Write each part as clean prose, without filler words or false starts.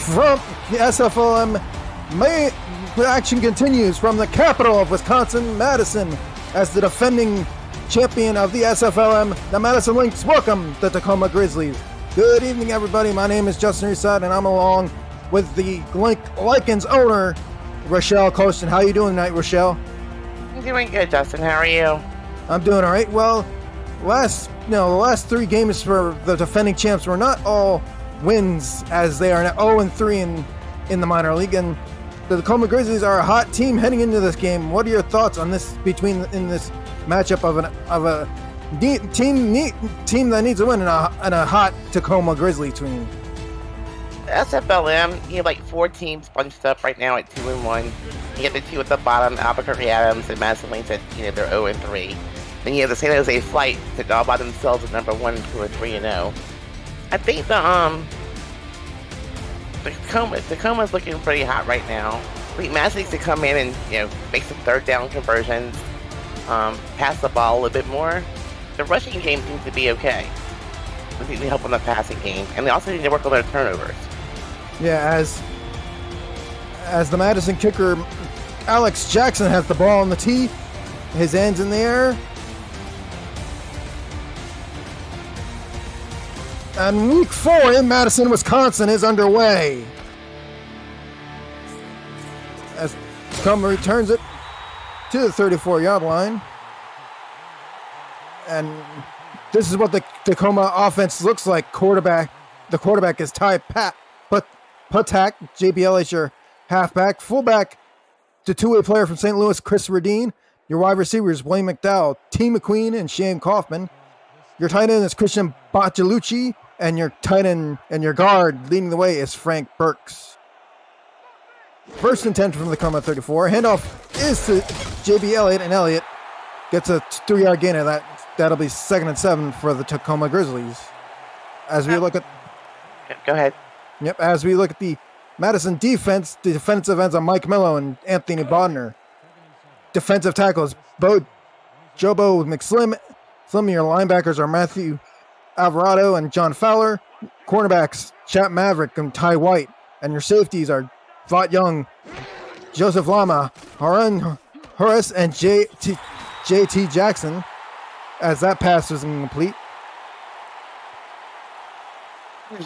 from the SFLm, action continues from the capital of Wisconsin, Madison, as the defending champion of the SFLm, the Madison Lynx, welcome the Tacoma Grizzlies. Good evening, everybody. My name is Justin Reset, and I'm along with the Lycans owner, Rochelle Colston. How you doing tonight, Rochelle? I'm doing good, Justin. How are you? I'm doing all right. Well, the last three games for the defending champs were not all wins, as they are now 0-3 in the minor league, and the Tacoma Grizzlies are a hot team heading into this game. What are your thoughts on this in this matchup of a team that needs a win and a hot Tacoma Grizzly team? SFLm, you have like four teams bunched up right now at 2-1. You have the two at the bottom, Albuquerque Adams and Madison Lynx, at they're 0-3. Then you have the San Jose Flight that all by themselves at number 1, 2, or 3-0. I think Tacoma's looking pretty hot right now. I think Madison needs to come in and make some third down conversions, pass the ball a little bit more. The rushing game seems to be okay. They need help on the passing game, and they also need to work on their turnovers. Yeah, as the Madison kicker, Alex Jackson, has the ball on the tee. His hand's in the air. And week 4 in Madison, Wisconsin is underway. As Tacoma returns it to the 34-yard line. And this is what the Tacoma offense looks like. The quarterback is Ty Patak. JBL is your halfback. Fullback, the two-way player from St. Louis, Chris Radine. Your wide receivers, Blaine McDowell, T. McQueen, and Shane Kaufman. Your tight end is Christian Bacialucci. And your tight end and your guard leading the way is Frank Burks. First and 10 from the Tacoma 34. Handoff is to JB Elliott, and Elliott gets a 3-yard gain of that. That'll be 2nd and 7 for the Tacoma Grizzlies. As we look at... Go ahead. Yep, as we look at the Madison defense, the defensive ends are Mike Mello and Anthony Bodner. Defensive tackles, Jobo McSlim. Your linebackers are Matthew Alvarado and John Fowler. Cornerbacks, Chap Maverick and Ty White. And your safeties are Vaught Young, Joseph Lama, Harun Horace, and J.T. Jackson, as that pass was incomplete.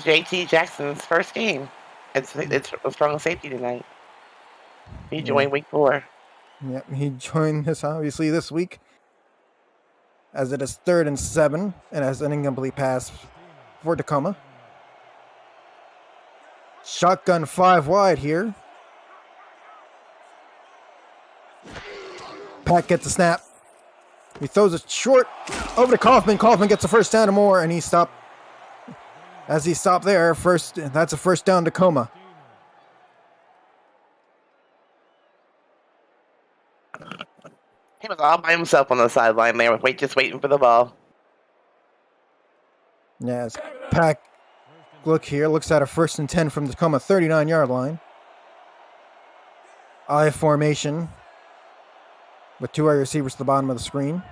J.T. Jackson's first game. It's a strong safety tonight. He joined week 4. Yep, he joined us obviously this week, as it is 3rd and 7, and has an incomplete pass for Tacoma. Shotgun 5 wide here. Pat gets the snap. He throws it short over to Kaufman. Kaufman gets a first down and more, and he stopped. As he stopped there, that's a first down Tacoma. He was all by himself on the sideline there, just waiting for the ball. Yes, Pack looks at a 1st and 10 from the Tacoma 39-yard line. I formation with 2 wide receivers at the bottom of the screen.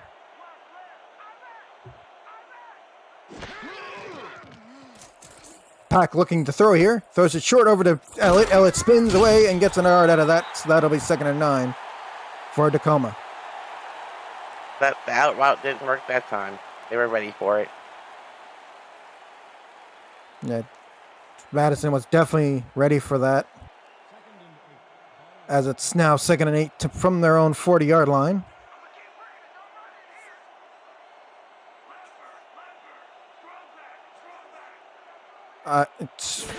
Pack looking to throw here, throws it short over to Elliott. Elliott spins away and gets an yard out of that, so that'll be 2nd and 9 for Tacoma. The out route didn't work that time. They were ready for it. Yeah, Madison was definitely ready for that, as it's now 2nd and 8 from their own 40-yard line. It's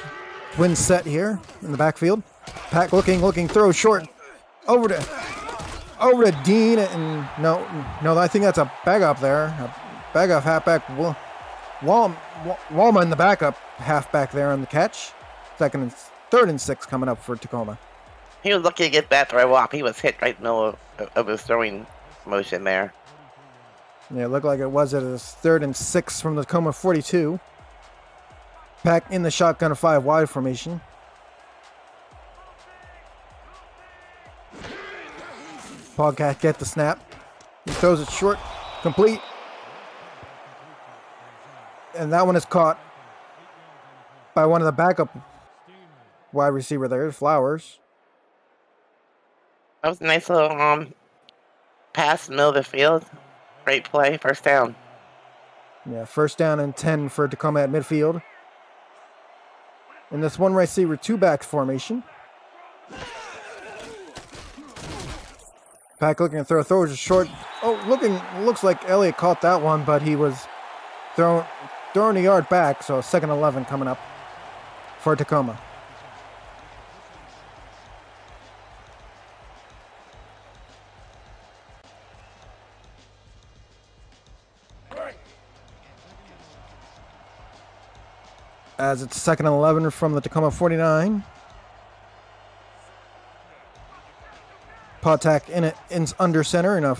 twin set here in the backfield. Pack looking, throw short over to Dean, and no, I think that's a bag up there. A bag off halfback. Walma in the backup halfback there on the catch. 3rd and 6 coming up for Tacoma. He was looking to get that throw off. He was hit right in the middle of his throwing motion there. Yeah, it looked like it was at his 3rd and 6 from the Tacoma 42. Pack in the shotgun 5 wide formation. Pogcat get the snap. He throws it short, complete. And that one is caught by one of the backup wide receiver there, Flowers. That was a nice little pass middle of the field. Great play, first down. Yeah, first down and 10 for Tacoma at midfield. In this one receiver, two back formation. Pack looking to throws a short. Oh, looks like Elliott caught that one, but he was throwing a yard back, so 2nd and 11 coming up for Tacoma. As it's 2nd and 11 from the Tacoma 49. Potak in under center in a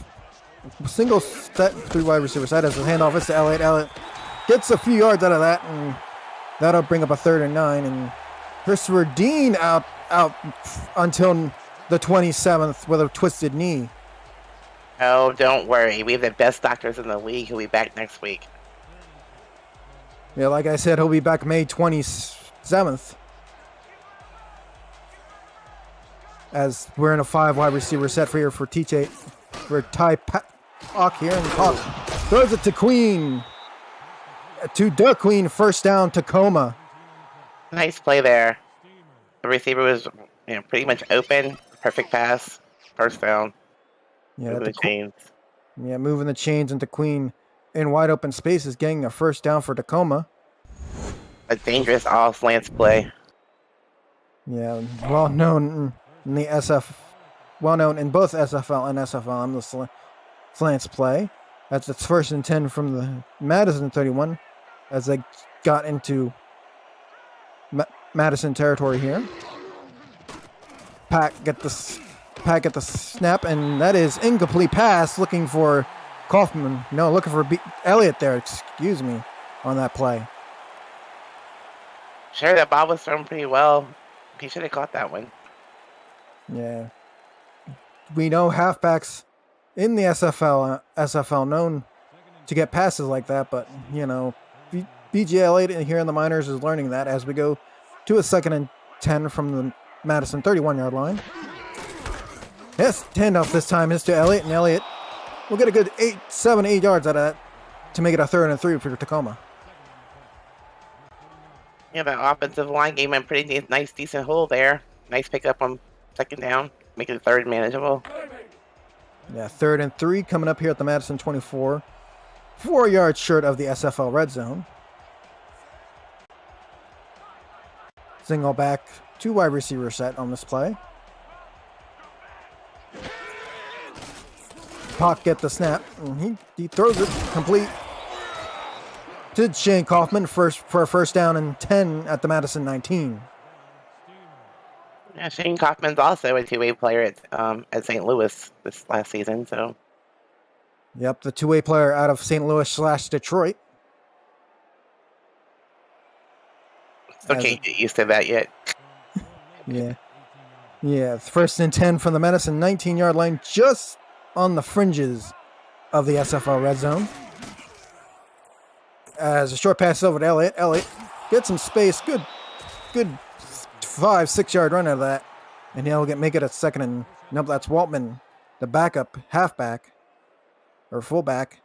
single set, 3 wide receiver set as the handoff is to Elliott. Elliott gets a few yards out of that, and that'll bring up a 3rd and 9. And Christopher Dean out until the 27th with a twisted knee. Oh, don't worry. We have the best doctors in the league. He'll be back next week. Yeah, like I said, he'll be back May 27th. As we're in a 5 wide receiver set for here for TJ, for Ty Pak here, and Pak throws it to Queen. To Duck Queen, first down, Tacoma. Nice play there. The receiver was pretty much open. Perfect pass. First down. Yeah, moving the chains. Yeah, moving the chains into Queen in wide open spaces, getting a first down for Tacoma. A dangerous all slants play. Yeah, well known in the well known in both SFL and SFLm, the slants play. That's its 1st and 10 from the Madison 31 as they got into Madison territory here. Pack get the snap, and that is incomplete pass looking for Kaufman. No, looking for Elliott there, excuse me, on that play. Sure, that ball was thrown pretty well. He should have caught that one. Yeah. We know halfbacks in the SFL known to get passes like that, but, BJ Elliott here in the minors is learning that as we go to a 2nd and 10 from the Madison 31-yard line. Yes, handoff this time is to Elliott, and Elliott will get a good 8 yards out of that to make it a 3rd and 3 for Tacoma. Yeah, that offensive line gave him a pretty nice, decent hole there. Nice pickup on 2nd down, making it 3rd manageable. Yeah, 3rd and 3 coming up here at the Madison 24. 4 yards short of the SFL red zone. Single back, 2 wide receiver set on this play. Pak get the snap, and he throws it complete to Shane Kaufman for a first down and 10 at the Madison 19. Yeah, Shane Kaufman's also a 2-way player at St. Louis this last season, so. Yep, the 2-way player out of St. Louis / Detroit. Still can't get used to that yet. Yeah. Yeah, 1st and 10 from the Madison 19-yard line, just on the fringes of the SFL red zone. As a short pass over to Elliott. Elliott gets some space. Good 5-6 yard run out of that. And he'll make it a 2nd and... Nope, that's Waltman, the backup halfback. Or fullback.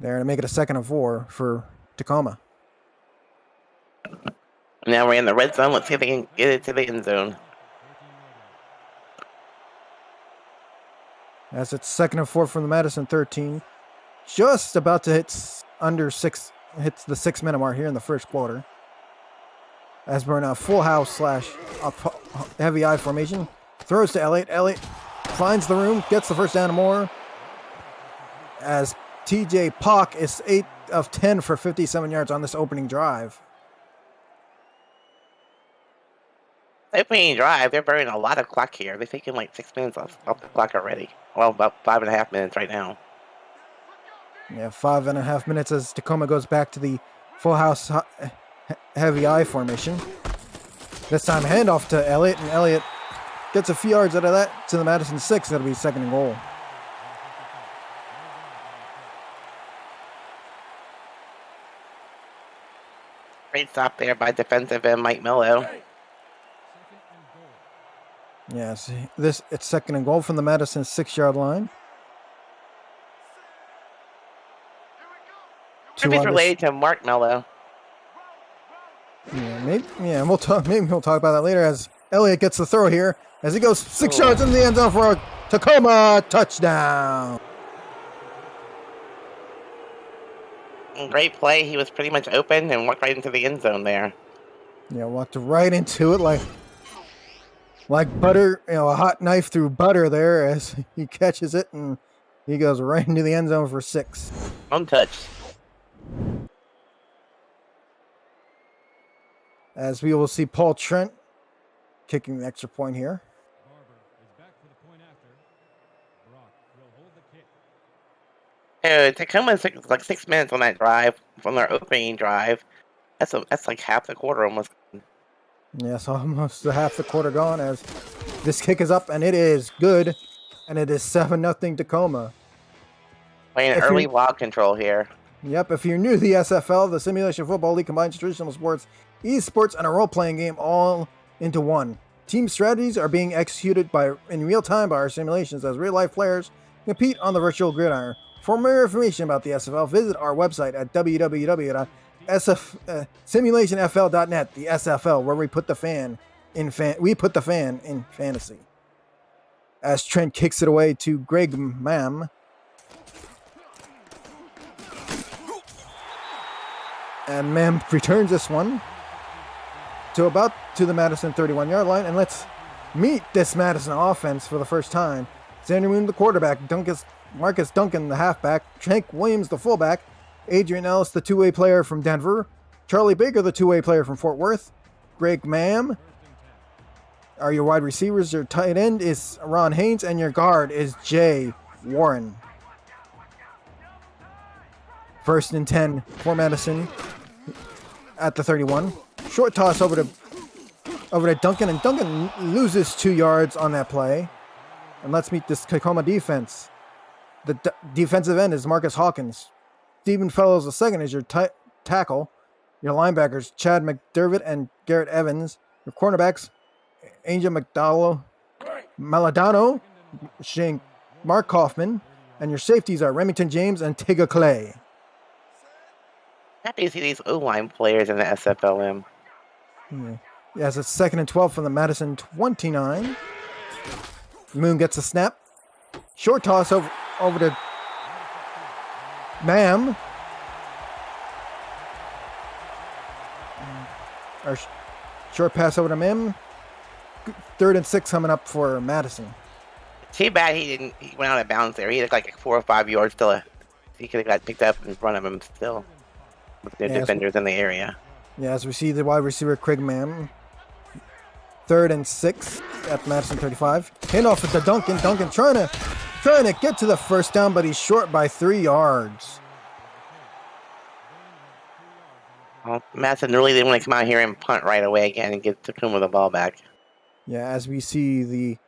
There to make it a 2nd and 4 for Tacoma. Now we're in the red zone. Let's see if they can get it to the end zone. As it's 2nd and 4 from the Madison 13. Just about to hits the 6-minute mark here in the first quarter. As we're in a full house / heavy eye formation. Throws to Elliott. Elliott finds the room, gets the first down and more. As TJ Pak is 8 of 10 for 57 yards on this opening drive. Opening drive, they're burning a lot of clock here. They're taking like 6 minutes off the clock already. Well, about 5.5 minutes right now. Yeah, 5.5 minutes as Tacoma goes back to the full house heavy eye formation. This time handoff to Elliott, and Elliott gets a few yards out of that to the Madison 6. That'll be 2nd and goal. Great stop there by defensive end Mike Mello. Yes, it's 2nd and goal from the Madison 6-yard line. If he's related to Mark Mello. Yeah, maybe we'll talk about that later as Elliott gets the throw here as he goes 6 yards in the end zone for a Tacoma touchdown. Great play. He was pretty much open and walked right into the end zone there. Yeah, walked right into it like butter, a hot knife through butter there as he catches it and he goes right into the end zone for 6. Untouched. As we will see Paul Trent kicking the extra point here. Tacoma took like 6 minutes on that drive from their opening drive. That's like half the quarter almost. Yes, almost half the quarter gone as this kick is up and it is good, and it is 7-0 Tacoma. Playing early log control here. Yep, if you're new to the SFL, the Simulation Football League combines traditional sports, esports, and a role-playing game all into one. Team strategies are being executed in real time by our simulations as real-life players compete on the virtual gridiron. For more information about the SFL, visit our website at www.simulationfl.net. The SFL, where we put the fan in fantasy. As Trent kicks it away to Greg Mam. And Mam returns this one to the Madison 31-yard line. And let's meet this Madison offense for the first time. Xander Moon, the quarterback. Marcus Duncan, the halfback. Hank Williams, the fullback. Adrian Ellis, the two-way player from Denver. Charlie Baker, the two-way player from Fort Worth. Greg Mam are your wide receivers. Your tight end is Ron Haynes. And your guard is Jay Warren. 1st and 10 for Madison at the 31. Short toss over to Duncan, and Duncan loses 2 yards on that play. And let's meet this Tacoma defense. The defensive end is Marcus Hawkins. Stephen Fellows II is your tackle. Your linebackers, Chad McDermott and Garrett Evans. Your cornerbacks, Angel Maladano, Mark Kaufman. And your safeties are Remington James and Tigga Clay. Happy to see these O-line players in the SFLm. Yeah. Yes, it's 2nd and 12 from the Madison 29. Moon gets a snap. Short toss over to Mam. Or short pass over to Mam. 3rd and 6 coming up for Madison. Too bad he went out of bounds there. He looked like 4 or 5 yards still. He could have got picked up in front of him still. With the defenders in the area. Yeah, as we see the wide receiver Craig Mam. 3rd and 6 at Madison 35. Handoff to Duncan. Duncan trying to get to the first down, but he's short by 3 yards. Well, Madison really didn't want to come out here and punt right away again and get Tacoma the ball back. Yeah, as we see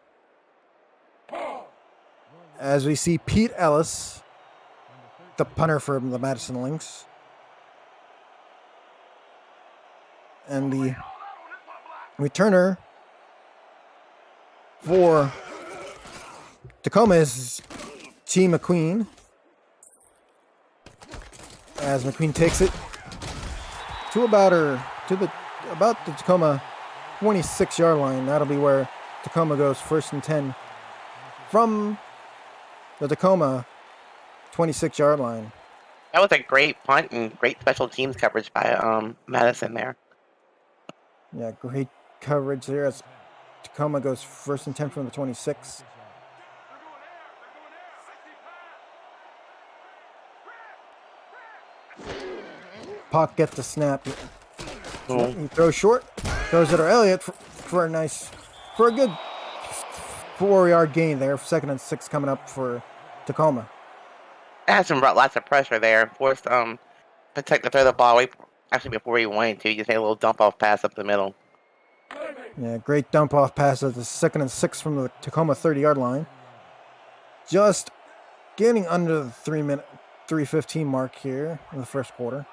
Pete Ellis, the punter for the Madison Lynx. And the returner for Tacoma is T. McQueen. As McQueen takes it to about the Tacoma 26-yard line. That'll be where Tacoma goes 1st and 10 from the Tacoma 26-yard line. That was a great punt and great special teams coverage by Madison there. Yeah, great coverage there as Tacoma goes 1st and 10 from the 26. Pock gets the snap. He throws short. Throws it to Elliott for a good 4-yard gain there. 2nd and 6 coming up for Tacoma. Madison brought lots of pressure there. Forced Patek to throw the ball away. Actually, before he wanted to, he just made a little dump-off pass up the middle. Yeah, great dump-off pass at the 2nd and 6 from the Tacoma 30-yard line. Just getting under the 3:15 mark here in the first quarter.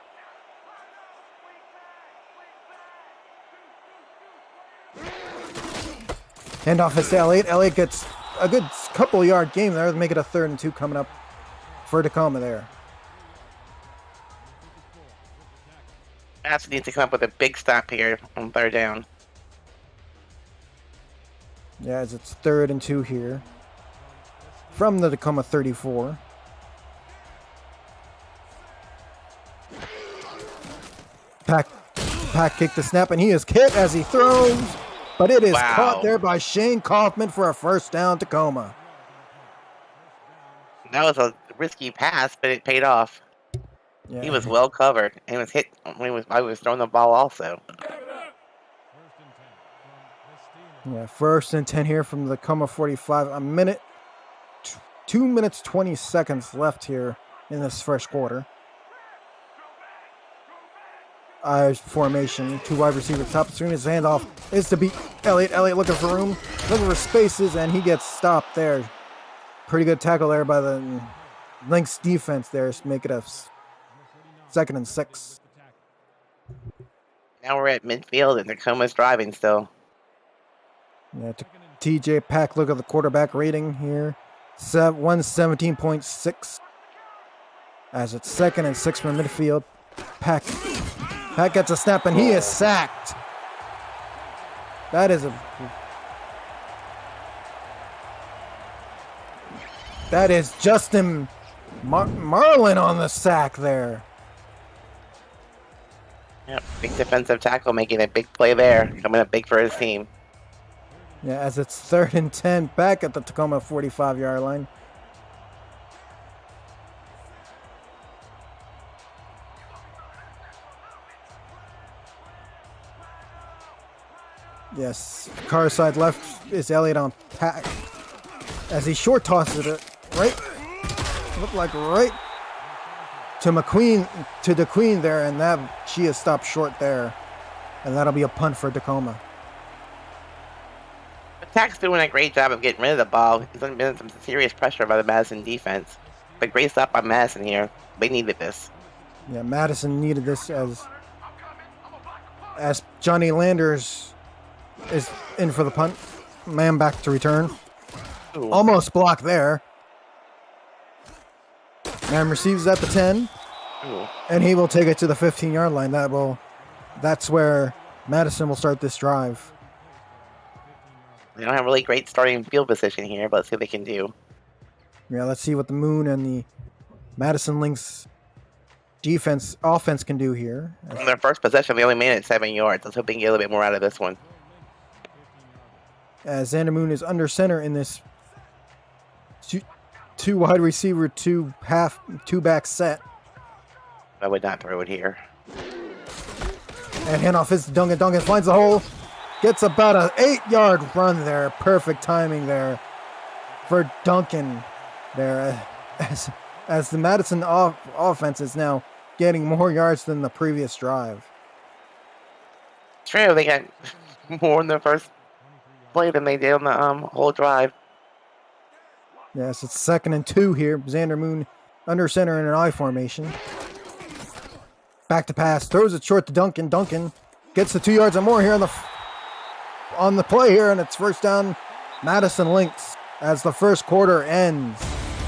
Handoff is to Elliott. Elliott gets a good couple yard game there. Make it a 3rd and 2 coming up for Tacoma there. Madison needs to come up with a big stop here on 3rd down. Yeah, as it's 3rd and 2 here from the Tacoma 34. Pack kicked the snap, and he is hit as he throws, but it is caught there by Shane Kaufman for a 1st down, Tacoma. That was a risky pass, but it paid off. Yeah. He was well covered, and was hit when I was throwing the ball also. Yeah, 1st and 10 here from the Tacoma 45. 2 minutes 20 seconds left here in this 1st quarter. Formation, 2 wide receivers, top screen. His handoff is to beat Elliott. Elliott looking for room, looking for spaces, and he gets stopped there. Pretty good tackle there by the Lynx defense there to make it a 2nd and 6. Now we're at midfield, and Tacoma's driving still. Yeah, TJ Pack, look at the quarterback rating here. 117.6. As it's 2nd and 6 from midfield. Pack gets a snap, and he is sacked. That is Justin Marlin on the sack there. Yep, big defensive tackle making a big play there, coming up big for his team. Yeah, as it's 3rd and 10 back at the Tacoma 45-yard line. Yes, car side left is Elliott on Pack as he short tosses it right. Looked like right to DeQueen there, and that she is stopped short there, and that'll be a punt for Tacoma. Attack's doing a great job of getting rid of the ball. He's been some serious pressure by the Madison defense, but great stop by Madison here. They needed this. Yeah, Madison needed this as Johnny Landers is in for the punt. Man back to return. Ooh. Almost blocked there. Man receives at the 10. Ooh. And he will take it to the 15-yard line. That's where Madison will start this drive. They don't have really great starting field position here, but let's see what they can do. Yeah, let's see what the Moon and the Madison Lynx offense can do here. On their first possession, they only made it 7 yards. Let's hope they can get a little bit more out of this one. As Xander Moon is under center in this two wide receiver, two back set. I would not throw it here. And handoff is to Duncan. Duncan finds the hole. Gets about an 8-yard run there. Perfect timing there for Duncan there. As the Madison offense is now getting more yards than the previous drive. True, they got more in the first play than they did on the whole drive. Yes, it's 2nd and 2 here. Xander Moon under center in an I formation. Back to pass. Throws it short to Duncan. Duncan gets the 2 yards and more here on the play here, and it's 1st down Madison Lynx as the 1st quarter ends.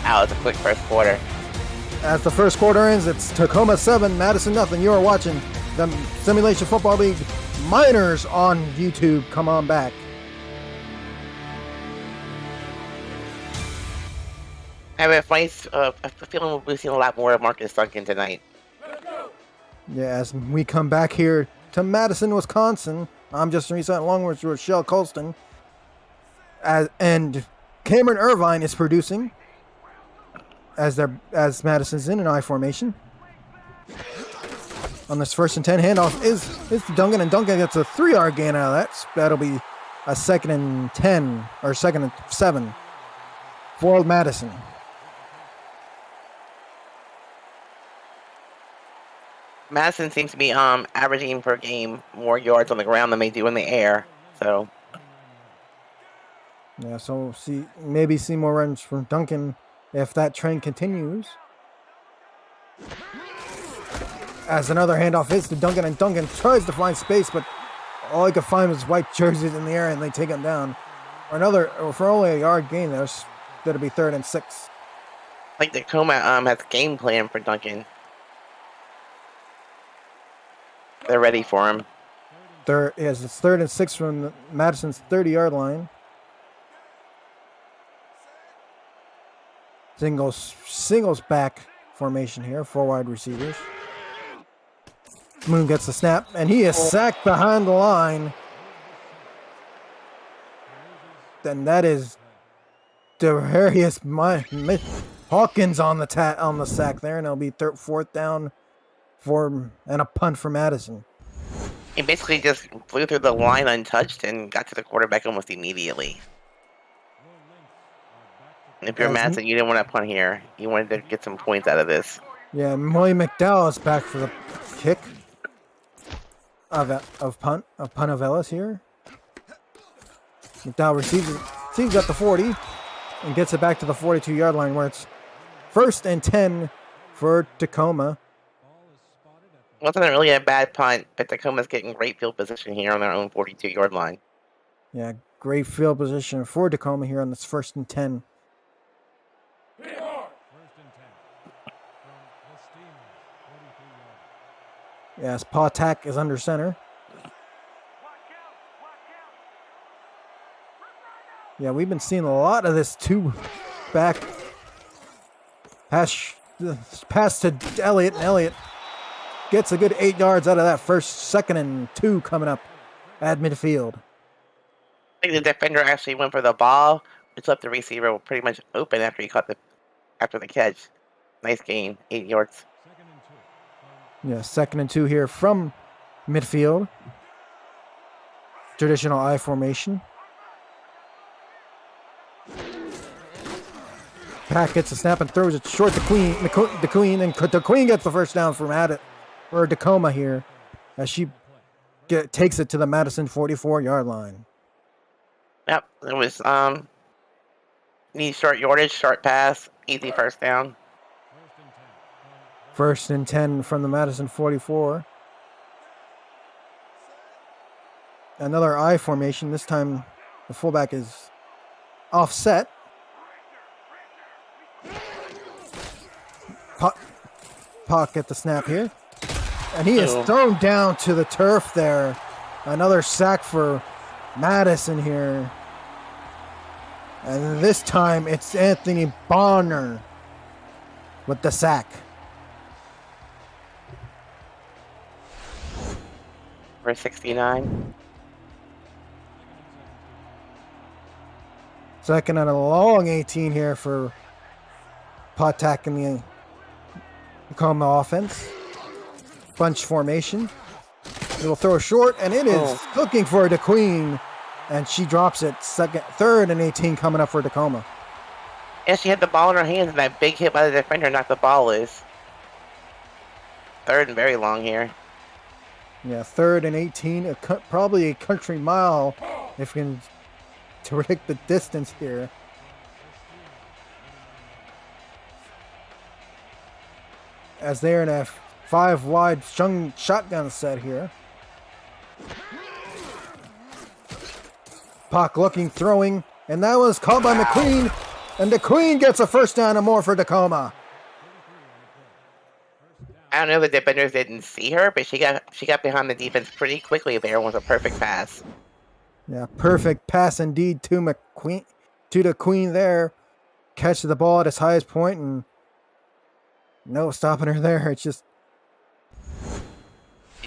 Wow, it's a quick first quarter. As the 1st quarter ends, it's Tacoma 7, Madison nothing. You are watching the Simulation Football League Minors on YouTube. Come on back. I have a funny feeling we'll be seeing a lot more of Marcus Duncan tonight. Yeah, as we come back here to Madison, Wisconsin, I'm Justin Reese along with Rochelle Colston. And Cameron Irvine is producing as Madison's in an I formation. On this 1st and 10 handoff is to Duncan, and Duncan gets a 3-yard gain out of that. That'll be a 2nd and 10 or 2nd and 7 for Madison. Madison seems to be averaging per game more yards on the ground than they do in the air. So yeah, so maybe see more runs from Duncan if that trend continues. As another handoff is to Duncan, and Duncan tries to find space, but all he could find was white jerseys in the air, and they take him down. for only a yard gain. That'll be 3rd and 6. Like Tacoma has a game plan for Duncan. They're ready for him. It's 3rd and 6 from Madison's 30-yard line. Singles back formation here, 4 wide receivers. Moon gets the snap, and he is sacked behind the line. Then that is Darius Hawkins on the sack there, and it'll be 4th down and a punt for Madison. He basically just flew through the line untouched and got to the quarterback almost immediately. If you're Madison, you didn't want to punt here. You wanted to get some points out of this. Yeah, Molly McDowell is back for the kick of punt of Ellis here. McDowell receives at the 40 and gets it back to the 42-yard line where it's 1st and 10 for Tacoma. Wasn't really a bad punt, but Tacoma's getting great field position here on their own 42-yard line. Yeah, great field position for Tacoma here on this 1st and 10. Yes, Patak is under center. Yeah, we've been seeing a lot of this 2-back pass to Elliott, and Elliott gets a good 8 yards out of that 2nd and 2 coming up at midfield. I think the defender actually went for the ball, which left the receiver pretty much open after he caught after the catch. Nice gain, 8 yards. Yeah, 2nd and 2 here from midfield. Traditional I formation. Pack gets a snap and throws it short to Queen. The Queen, and the Queen gets the 1st down for Tacoma here as she takes it to the Madison 44-yard line. Yep, it was need short yardage, short pass, easy 1st down. 1st and 10 from the Madison 44. Another I formation. This time the fullback is offset. Puck get the snap here. And he is thrown down to the turf there. Another sack for Madison here. And this time it's Anthony Bonner with the sack. For 69. 2nd and a long 18 here for Patak in the Tacoma offense. Bunch formation. It'll throw short, and it is looking for the Queen, and she drops it. 3rd and 18 coming up for Tacoma. Yeah, she had the ball in her hands, and that big hit by the defender knocked the ball loose. 3rd and very long here. Yeah, 3rd and 18, probably a country mile if we can predict the distance here. As they're in a 5-wide shotgun set here. Puck looking, throwing, and that was called by McQueen, and the Queen gets a 1st down and more for Tacoma. I don't know if the defenders didn't see her, but she got behind the defense pretty quickly there with a perfect pass. Yeah, perfect pass indeed to the Queen there. Catches the ball at its highest point, and no stopping her there. It's just...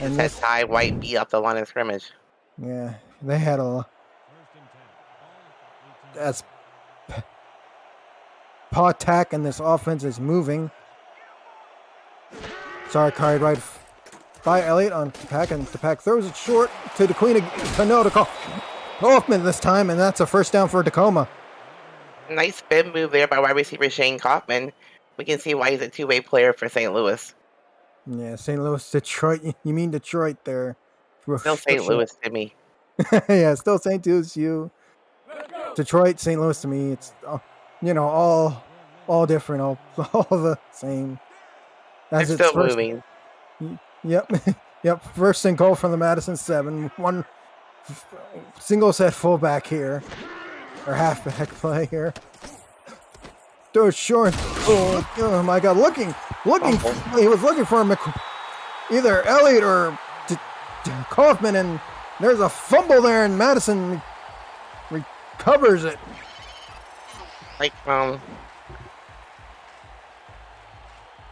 And that Ty White beat up the line of scrimmage. Yeah, they had a... That's... Paw tack, and this offense is moving. Sorry, carried right by Elliott on Pack, and Pack throws it short to the Queen. To call Hoffman this time, and that's a 1st down for Tacoma. Nice spin move there by wide receiver Shane Kaufman. We can see why he's a 2-way player for St. Louis. Yeah, St. Louis, Detroit. You mean Detroit there. Still St. Louis to me. Yeah, still St. Louis to you. Detroit, St. Louis to me. It's, all different, all the same. As it's still moving. Yep. Yep. 1st and goal from the Madison 7. One single set fullback here. or halfback play here. Throw short. Oh my God! Looking. He was looking for either Elliott or Kaufman, and there's a fumble there, and Madison recovers it.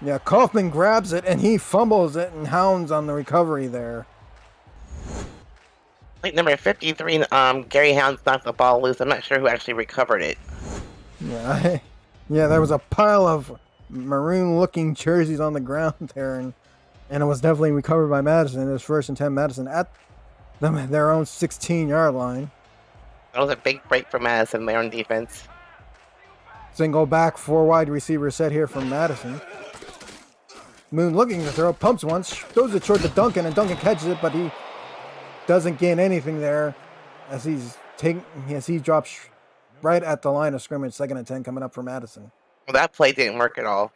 Yeah, Kaufman grabs it and he fumbles it and hounds on the recovery there. Like number 53, Gary Hounds knocked the ball loose. I'm not sure who actually recovered it. Yeah, there was a pile of maroon-looking jerseys on the ground there, and it was definitely recovered by Madison. It was 1st and 10 Madison at their own 16-yard line. That was a big break for Madison there on defense. Single back, 4 wide receiver set here from Madison. Moon looking to throw, pumps once, throws it short to Duncan, and Duncan catches it, but he doesn't gain anything there as he drops right at the line of scrimmage. 2nd and 10 coming up for Madison. Well, that play didn't work at all.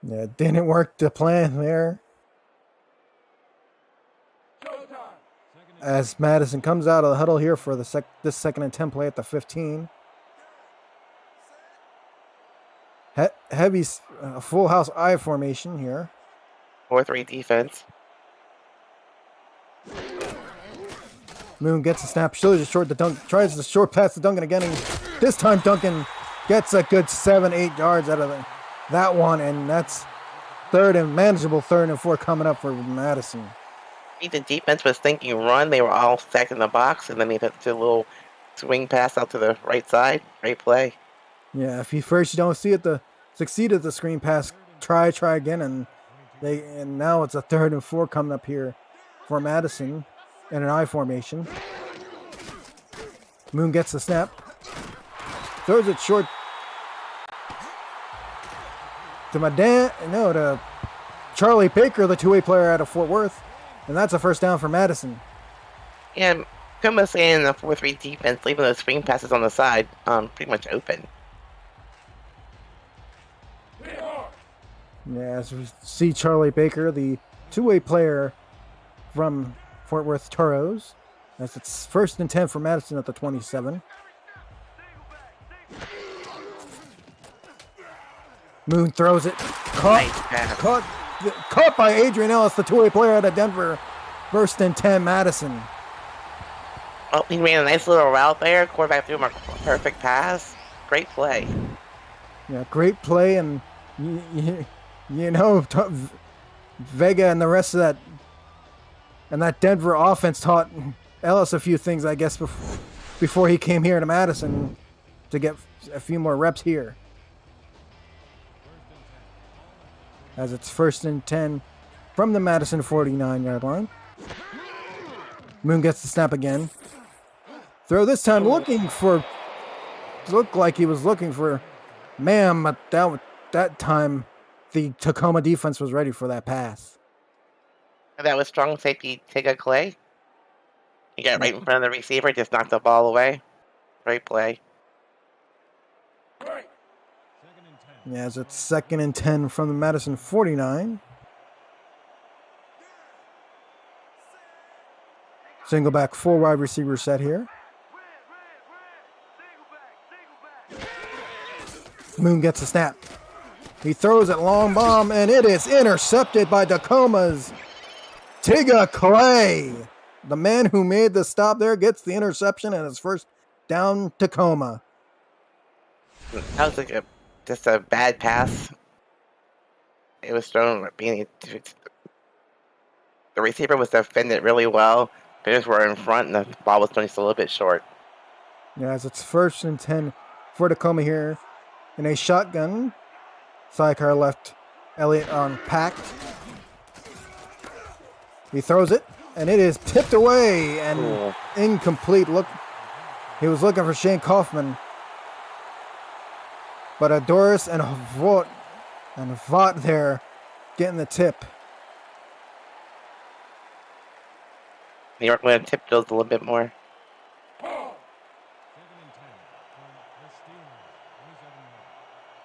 Yeah, it didn't work to plan there. As Madison comes out of the huddle here for this 2nd and 10 play at the 15. Heavy full house I formation here. 4-3 defense. Moon gets a snap, shows it short to Duncan, tries the short pass to Duncan again, and this time Duncan gets a good 7-8 yards out of that one, and that's manageable 3rd and 4 coming up for Madison. I think the defense was thinking run. They were all stacked in the box, and then they took a little swing pass out to the right side. Great play. Yeah, if you don't succeed at the screen pass, try again, and now it's a 3rd and 4 coming up here for Madison in an I formation. Moon gets the snap, throws it short to Charlie Baker, the 2-way player out of Fort Worth, and that's a 1st down for Madison. Yeah, Tacoma in the 4-3 defense, leaving those swing passes on the side pretty much open. Yeah, as we see Charlie Baker, the 2-way player from Fort Worth Toros, as it's 1st and 10 for Madison at the 27. Moon throws it. Caught by Adrian Ellis, the 2-way player out of Denver. 1st and 10 Madison. Oh, he ran a nice little route there. Quarterback threw him a perfect pass. Great play. Yeah, great play, and Vega and the rest of that Denver offense taught Ellis a few things, I guess, before he came here to Madison to get a few more reps here. As it's 1st and 10 from the Madison 49-yard line. Moon gets the snap again. Throw this time looked like he was looking for Ma'am, but that time the Tacoma defense was ready for that pass. That was strong safety Tigga Clay. He got right in front of the receiver, just knocked the ball away. Great play. Yeah, as it's 2nd and 10 from the Madison 49. Single back, 4 wide receiver set here. Moon gets a snap. He throws it long bomb, and it is intercepted by Tacoma's Tigga Clay. The man who made the stop there gets the interception, and it's 1st down Tacoma. That was just a bad pass. It was thrown. The receiver was defended really well. Players were in front, and the ball was thrown just a little bit short. Yeah, as it's 1st and 10 for Tacoma here. In a shotgun, sidecar left Elliott on packed. He throws it, and it is tipped away and incomplete. He was looking for Shane Kaufman, but Adoris and Vaught there getting the tip. New York went tip those a little bit more.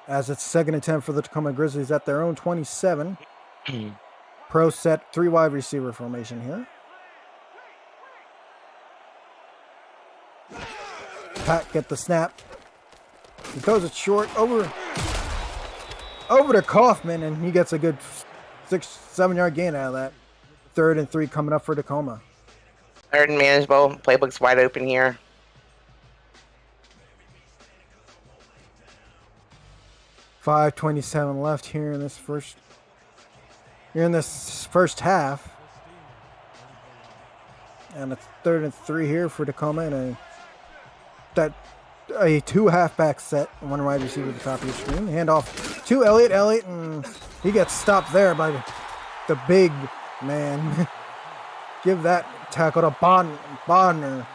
As it's 2nd and 10 for the Tacoma Grizzlies at their own 27. Pro set 3 wide receiver formation here. Pat get the snap. He throws it short over to Kaufman, and he gets a good 6-7 yard gain out of that. 3rd and 3 coming up for Tacoma. 3rd and manageable. Playbook's wide open here. .5:27 left here in this first half. And it's 3rd and 3 here for Tacoma, and a 2 halfback set, 1 wide receiver at the top of your screen. Handoff to Elliott. Elliott, and he gets stopped there by the big man. Give that tackle to Bodner,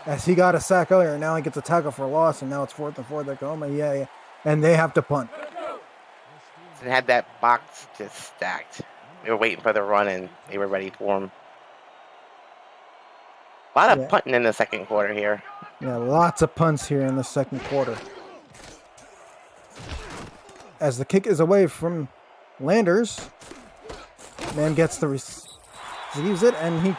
as he got a sack earlier, and now he gets a tackle for a loss, and now it's 4th and 4 Tacoma. Yeah. And they have to punt. And had that box just stacked. They were waiting for the run, and they were ready for him. A lot of punting in the second quarter here. Yeah, lots of punts here in the second quarter. As the kick is away from Landers, man gets the receives it, and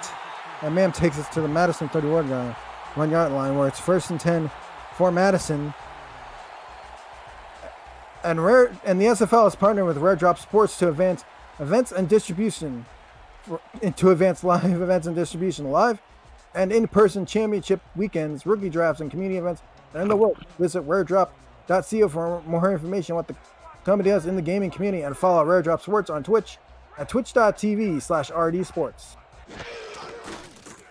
man takes it to the Madison 31 1-yard line, where it's 1st and 10 for Madison. And the SFL is partnering with Rare Drop Sports to advance events and distribution, to advance live events and distribution, live and in-person championship weekends, rookie drafts, and community events in the world. Visit raredrop.co for more information on what the company does in the gaming community, and follow Rare Drop Sports on Twitch at twitch.tv/RD-Sports.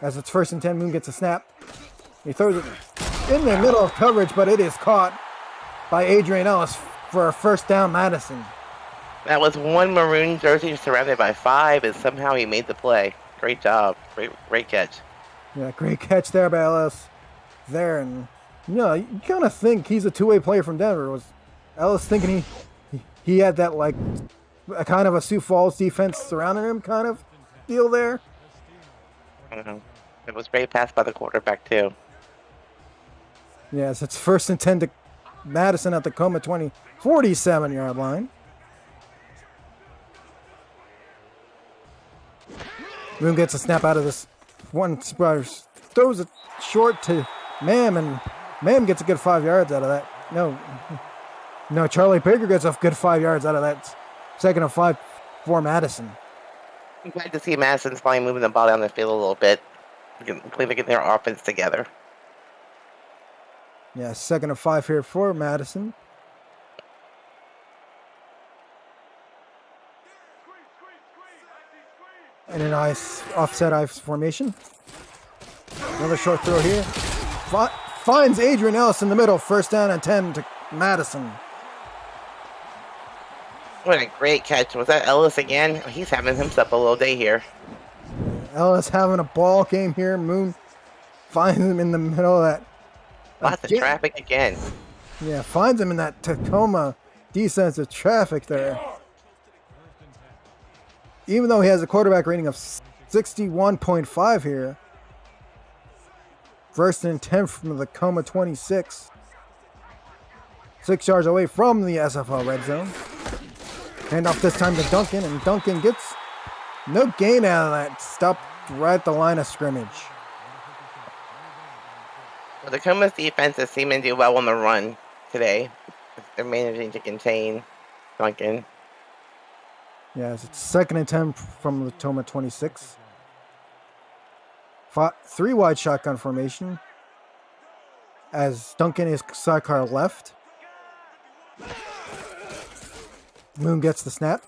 As it's 1st and 10, Moon gets a snap. He throws it in the middle of coverage, but it is caught by Adrian Ellis for a 1st down, Madison. That was 1 maroon jersey surrounded by 5, and somehow he made the play. Great job. Great catch. Yeah, great catch there by Ellis. And you kind of think he's a two-way player from Denver. Was Ellis thinking he had that, like, a kind of a Sioux Falls defense surrounding him kind of deal there? It was great pass by the quarterback, too. Yes, it's 1st and 10 to Madison at the Tacoma 47-yard line. Moon gets a snap out of this one, throws it short to Mam, and Mam gets a good 5 yards out of that. No, Charlie Baker gets a good 5 yards out of that. 2nd and 5 for Madison. I'm glad to see Madison's finally moving the ball down the field a little bit. Hopefully they get their offense together. Yeah, 2nd and 5 here for Madison. And a nice offset ice formation. Another short throw here. Finds Adrian Ellis in the middle. 1st down and 10 to Madison. What a great catch. Was that Ellis again? He's having himself a little day here. Ellis having a ball game here. Moon finds him in the middle of that. Lots of traffic again. Yeah, finds him in that Tacoma defensive traffic there. Even though he has a quarterback rating of 61.5 here. 1st and 10 from the Tacoma 26. 6 yards away from the SFL red zone. Handoff this time to Duncan, and Duncan gets no gain out of that. Stopped right at the line of scrimmage. Well, Tacoma's defense is seeming to do well on the run today. They're managing to contain Duncan. Yes, it's 2nd and 10 from the Tacoma 26. 3 wide shotgun formation. As Duncan is sidecar left. Moon gets the snap.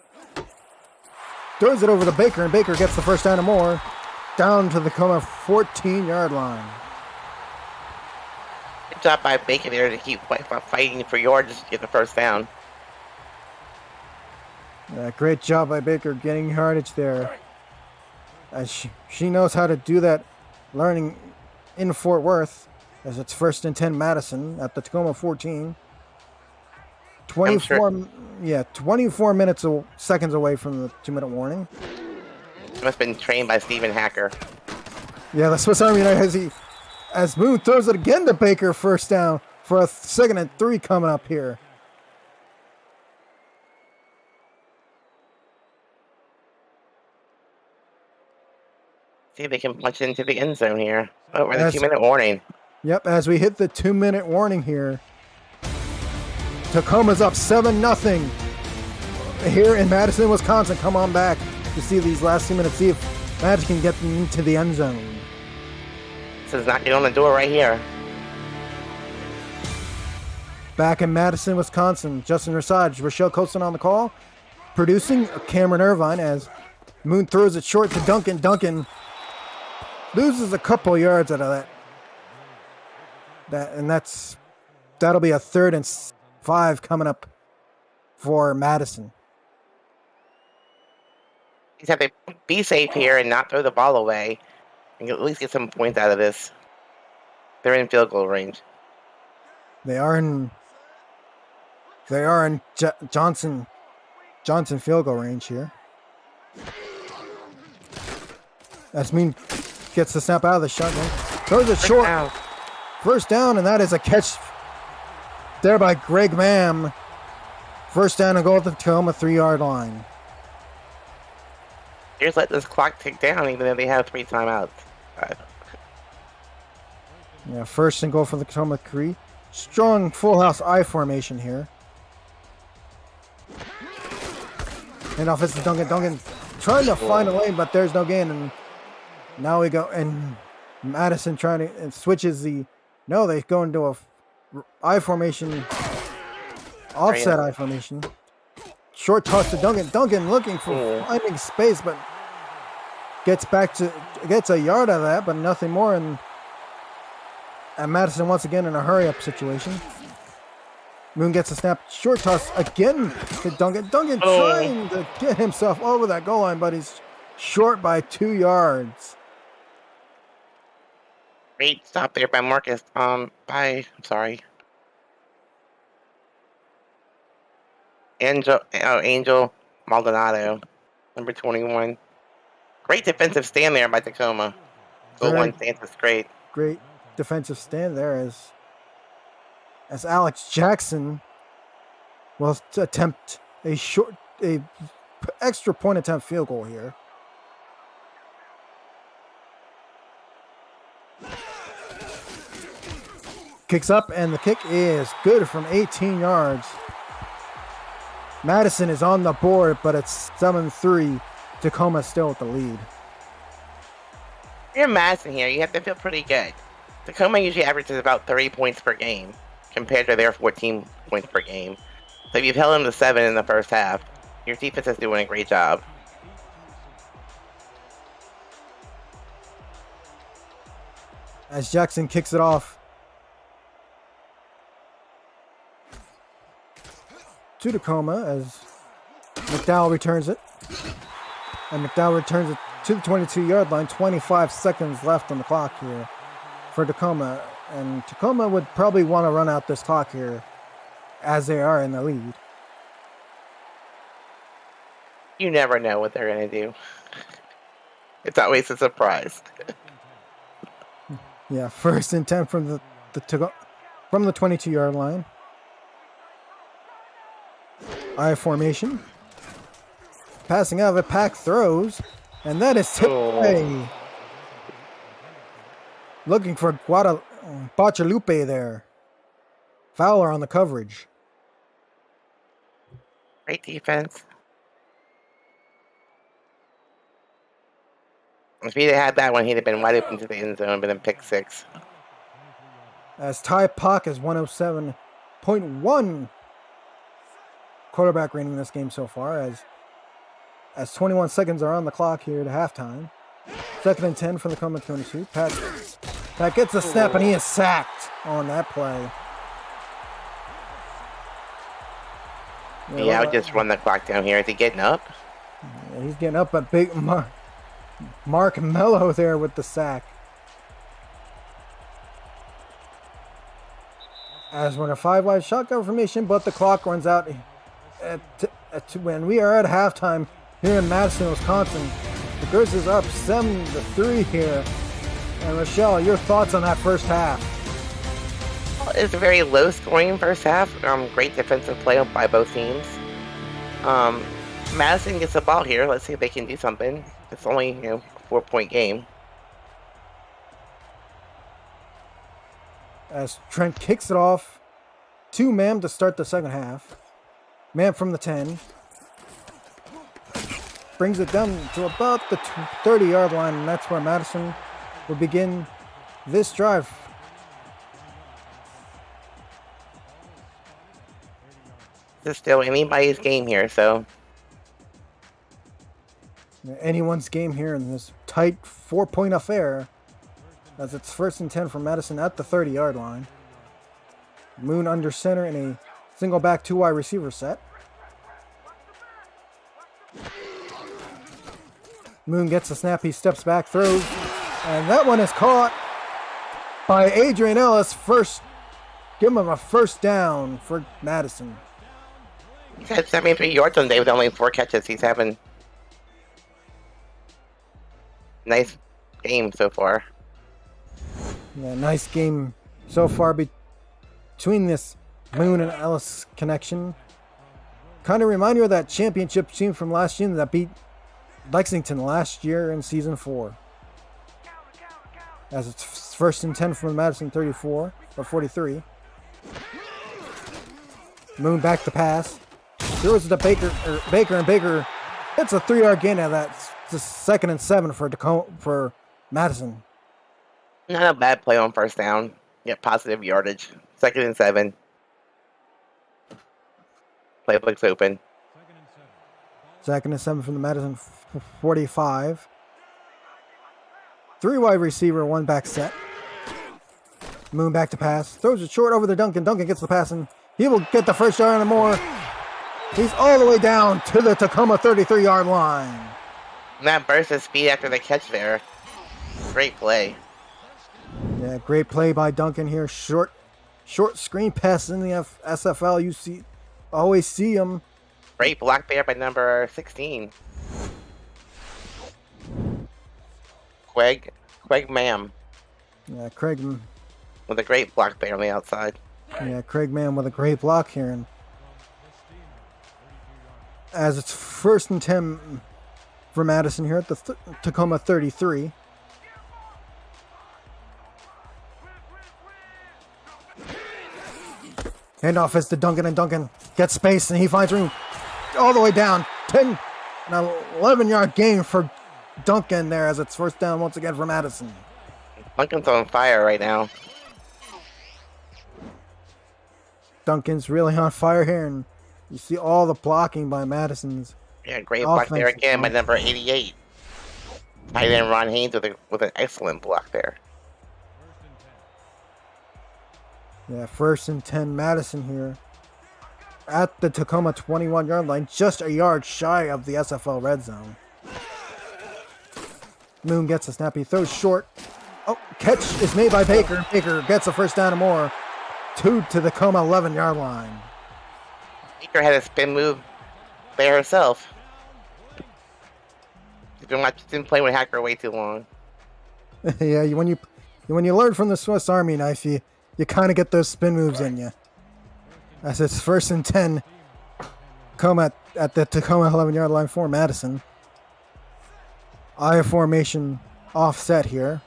Throws it over to Baker, and Baker gets the 1st down and more. Down to the Tacoma 14-yard line. Good job by Baker there to keep fighting for yards to get the 1st down. Yeah, great job by Baker getting yardage there. As she knows how to do that, learning in Fort Worth, as it's 1st and 10 Madison at the Tacoma 14. 24 seconds away from the 2-minute warning. Must have been trained by Stephen Hacker. Yeah, the Swiss Army knife as Moon throws it again to Baker, 1st down for a 2nd and 3 coming up here. See if they can punch into the end zone here. Oh, we're in the 2-minute warning. Yep, as we hit the 2-minute warning here. Tacoma's up 7-0 here in Madison, Wisconsin. Come on back to see these last 2 minutes. See if Madison can get them into the end zone. This is knocking on the door right here. Back in Madison, Wisconsin, Justin Rasage, Rochelle Colson on the call. Producing Cameron Irvine as Moon throws it short to Duncan. Duncan loses a couple yards out of that. That'll be a 3rd and 5 coming up for Madison. You just have to be safe here and not throw the ball away. And at least get some points out of this. They're in field goal range. They are in Johnson field goal range here. As Moon gets the snap out of the shotgun. Throws it short. First down, and that is a catch there by Greg Mam. First down and goal at the Tacoma 3-yard line. Here's let this clock tick down even though they have 3 timeouts. Yeah, first and goal for the Tacoma 3. Strong full house I formation here. And offensive Duncan. Duncan trying to find a lane, but there's no gain. And now we go, and Madison trying to, and switches the, no, they go into a I formation, offset I formation. Short toss to Duncan. Duncan looking for finding space, but gets a yard out of that, but nothing more. And Madison once again in a hurry-up situation. Moon gets a snap. Short toss again to Duncan. Duncan trying to get himself over that goal line, but he's short by 2 yards. Great stop there by Marcus. I'm sorry. Angel Maldonado, number 21. Great defensive stand there by Tacoma. Goal line stance is great. Great defensive stand there as Alex Jackson will attempt a extra point attempt field goal here. Kicks up, and the kick is good from 18 yards. Madison is on the board, but it's 7-3. Tacoma still with the lead. You're Madison here. You have to feel pretty good. Tacoma usually averages about 30 points per game compared to their 14 points per game. So if you've held them to 7 in the first half, your defense is doing a great job. As Jackson kicks it off to Tacoma, as McDowell returns it. And McDowell returns it to the 22-yard line. 25 seconds left on the clock here for Tacoma. And Tacoma would probably want to run out this clock here as they are in the lead. You never know what they're going to do. It's always a surprise. Yeah, first and 10 from the 22-yard line. I formation. Passing out of it, Pack throws, and that is tipped away. Looking for Bachalupe there. Fowler on the coverage. Great defense. If he'd had that one, he'd have been wide open to the end zone, but then pick 6. As Ty Pak is 107.1 quarterback rating in this game so far, as 21 seconds are on the clock here to halftime. 2nd and 10 for the Tacoma 22. Pat gets a snap, and he is sacked on that play. Yeah, I would just run the clock down here. Is he getting up? Yeah, he's getting up, but big Mark Mello there with the sack. As we're in a 5-wide shotgun formation, but the clock runs out when we are at halftime here in Madison, Wisconsin. The Grizzlies are up 7-3 here. And Rochelle, your thoughts on that first half? Well, it's a very low-scoring first half. Great defensive play by both teams. Madison gets the ball here. Let's see if they can do something. It's only, a 4-point game. as Trent kicks it off to Mam to start the second half. Mam from the 10. Brings it down to about the 30-yard line, and that's where Madison will begin this drive. It's still anybody's game here, so. Anyone's game here in this tight 4-point affair, as it's 1st and 10 for Madison at the 30-yard line. Moon under center in a single back 2-wide receiver set. Moon gets the snap, he steps back, throws, and that one is caught by Adrian Ellis. Give him a first down for Madison. He's had 73 yards on day with only 4 catches. He's having a nice game so far. Yeah, nice game so far between this Moon and Ellis connection. Kind of remind you of that championship team from last year that beat Lexington last year in Season 4. As it's 1st and 10 from Madison 34 or 43. Moon back to pass. Throws it to Baker, and Baker hits a 3-yard gain out of that. It's 2nd and 7 for Madison. Not a bad play on first down. Get positive yardage. 2nd and 7. Playbook's open. 2nd and 7 from the Madison 45. 3 wide receiver, 1 back set. Moon back to pass. Throws it short over to Duncan. Duncan gets the pass, and he will get the first yard and more. He's all the way down to the Tacoma 33-yard line. And that burst of speed after the catch there. Great play. Yeah, great play by Duncan here. Short screen pass in the SFL. You always see him. Great block there by number 16. Craig Mam. Yeah, Craig. With a great block there on the outside. Yeah, Craig Mam with a great block here. And as it's 1st and 10 for Madison here at the Tacoma 33. Handoff is to Duncan, and Duncan gets space, and he finds room all the way down. 10, an 11-yard gain for Duncan there as it's 1st down once again for Madison. Duncan's on fire right now. Duncan's really on fire here, and you see all the blocking by Madison's. Yeah, great block there again by number 88. Tight end Ron Haynes with an excellent block there. Yeah, 1st and 10 Madison here at the Tacoma 21-yard line, just a yard shy of the SFL red zone. Moon gets a snap, he throws short. Oh, catch is made by Baker. Baker gets a 1st down and more. 2 to the Tacoma 11-yard line. Baker had a spin move there herself. She's been playing with Hacker way too long. Yeah, when you learn from the Swiss Army knife, you kind of get those spin moves in you. As it's 1st and 10, come at the Tacoma 11-yard line for Madison. I formation offset here.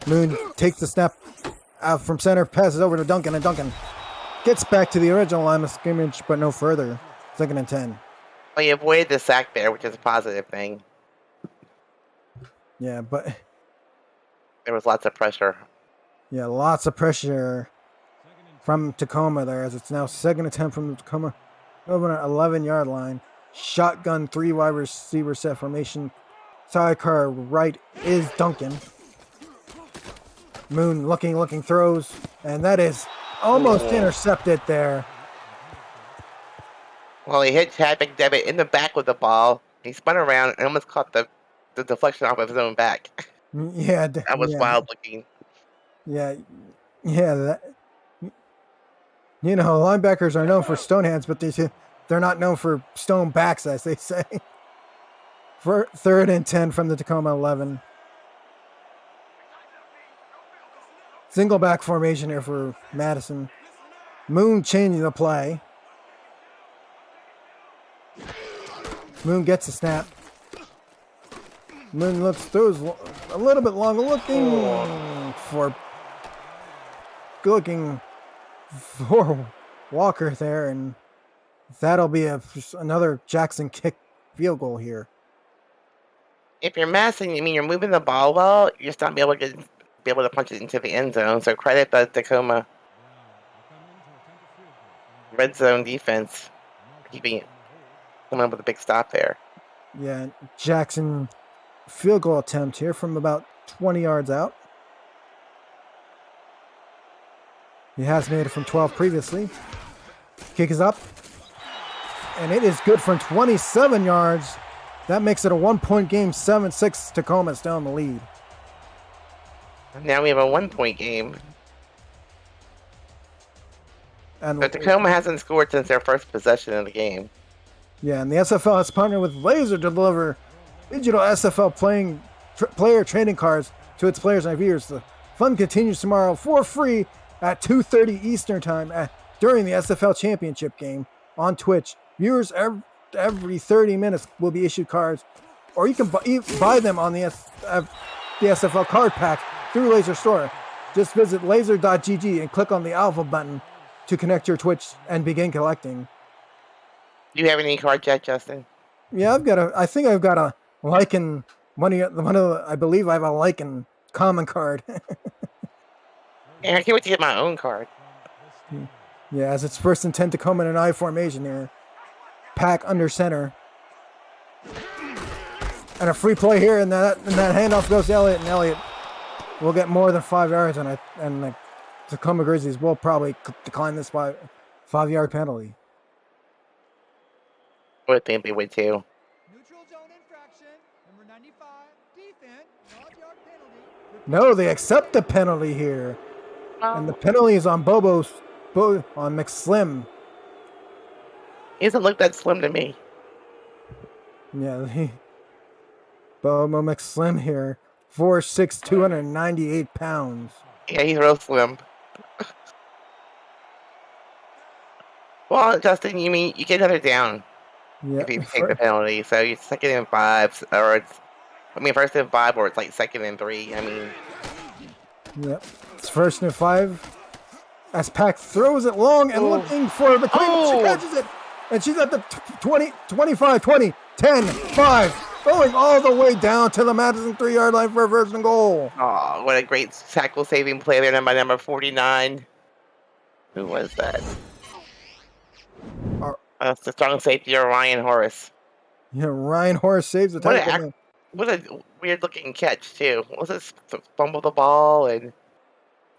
Moon takes the snap out from center, passes over to Duncan, and Duncan gets back to the original line of scrimmage, but no further. 2nd and 10. Well, he avoided the sack there, which is a positive thing. Yeah, but there was lots of pressure. Yeah, lots of pressure from Tacoma there, as it's now 2nd and 10 from the Tacoma over an 11-yard line. Shotgun 3 wide receiver set formation. Sidecar right is Duncan. Moon looking, throws, and that is almost intercepted there. Well, he hit Chad McDevitt in the back with the ball. He spun around and almost caught the deflection off of his own back. Yeah, that was wild looking. Yeah. Linebackers are known for stone hands, but they're not known for stone backs, as they say. For 3rd and 10 from the Tacoma 11. Single back formation here for Madison. Moon changing the play. Moon gets a snap. Moon throws a little bit long, looking for Walker there, and that'll be another Jackson kick field goal here. If you're messing, I mean, you're moving the ball well, you're just not be able to punch it into the end zone. So credit the Tacoma red zone defense coming up with a big stop there. Yeah, Jackson field goal attempt here from about 20 yards out. He has made it from 12 previously. Kick is up, and it is good from 27 yards. That makes it a 1-point game, 7-6. Tacoma still in the lead. Now we have a 1-point game. And but Tacoma hasn't scored since their first possession of the game. Yeah, and the SFL has partnered with Laser to deliver digital SFL player trading cards to its players and viewers. The fun continues tomorrow for free at 2:30 Eastern Time during the SFL Championship game on Twitch. Viewers every 30 minutes will be issued cards, or you can buy them on the SFL card pack through Laser Store. Just visit laser.gg and click on the alpha button to connect your Twitch and begin collecting. Do you have any cards yet, Justin? Yeah, I think I've got a Lycan, I believe I have a Lycan common card. And I can't wait to get my own card. Yeah, as it's first and 10 Tacoma in an I formation here. Pack under center. And a free play here, and that handoff goes to Elliott, and Elliott will get more than 5 yards, and the Tacoma Grizzlies will probably decline this 5-yard penalty. I would think they would too. Neutral zone infraction, number 95, defense, 5-yard penalty. No, they accept the penalty here. And the penalty is on on McSlim. He doesn't look that slim to me. Yeah, Bobo McSlim here. 4'6", 298 pounds. Yeah, he's real slim. Well, Justin, you mean you get another down if you take the penalty. So you're 2nd and 5, or it's, first and 5, or it's like 2nd and 3. Yep, it's 1st and 5. As Pack throws it long and looking for the Queen. She catches it, and she's at the 20, 25, 20, 10, 5. Going all the way down to the Madison 3-yard line for a 1st and goal. Oh, what a great tackle saving play there by number 49. Who was that? It's the strong safety of Ryan Horace. Yeah, Ryan Horace saves the tackle. What a weird looking catch too. Was it fumble the ball and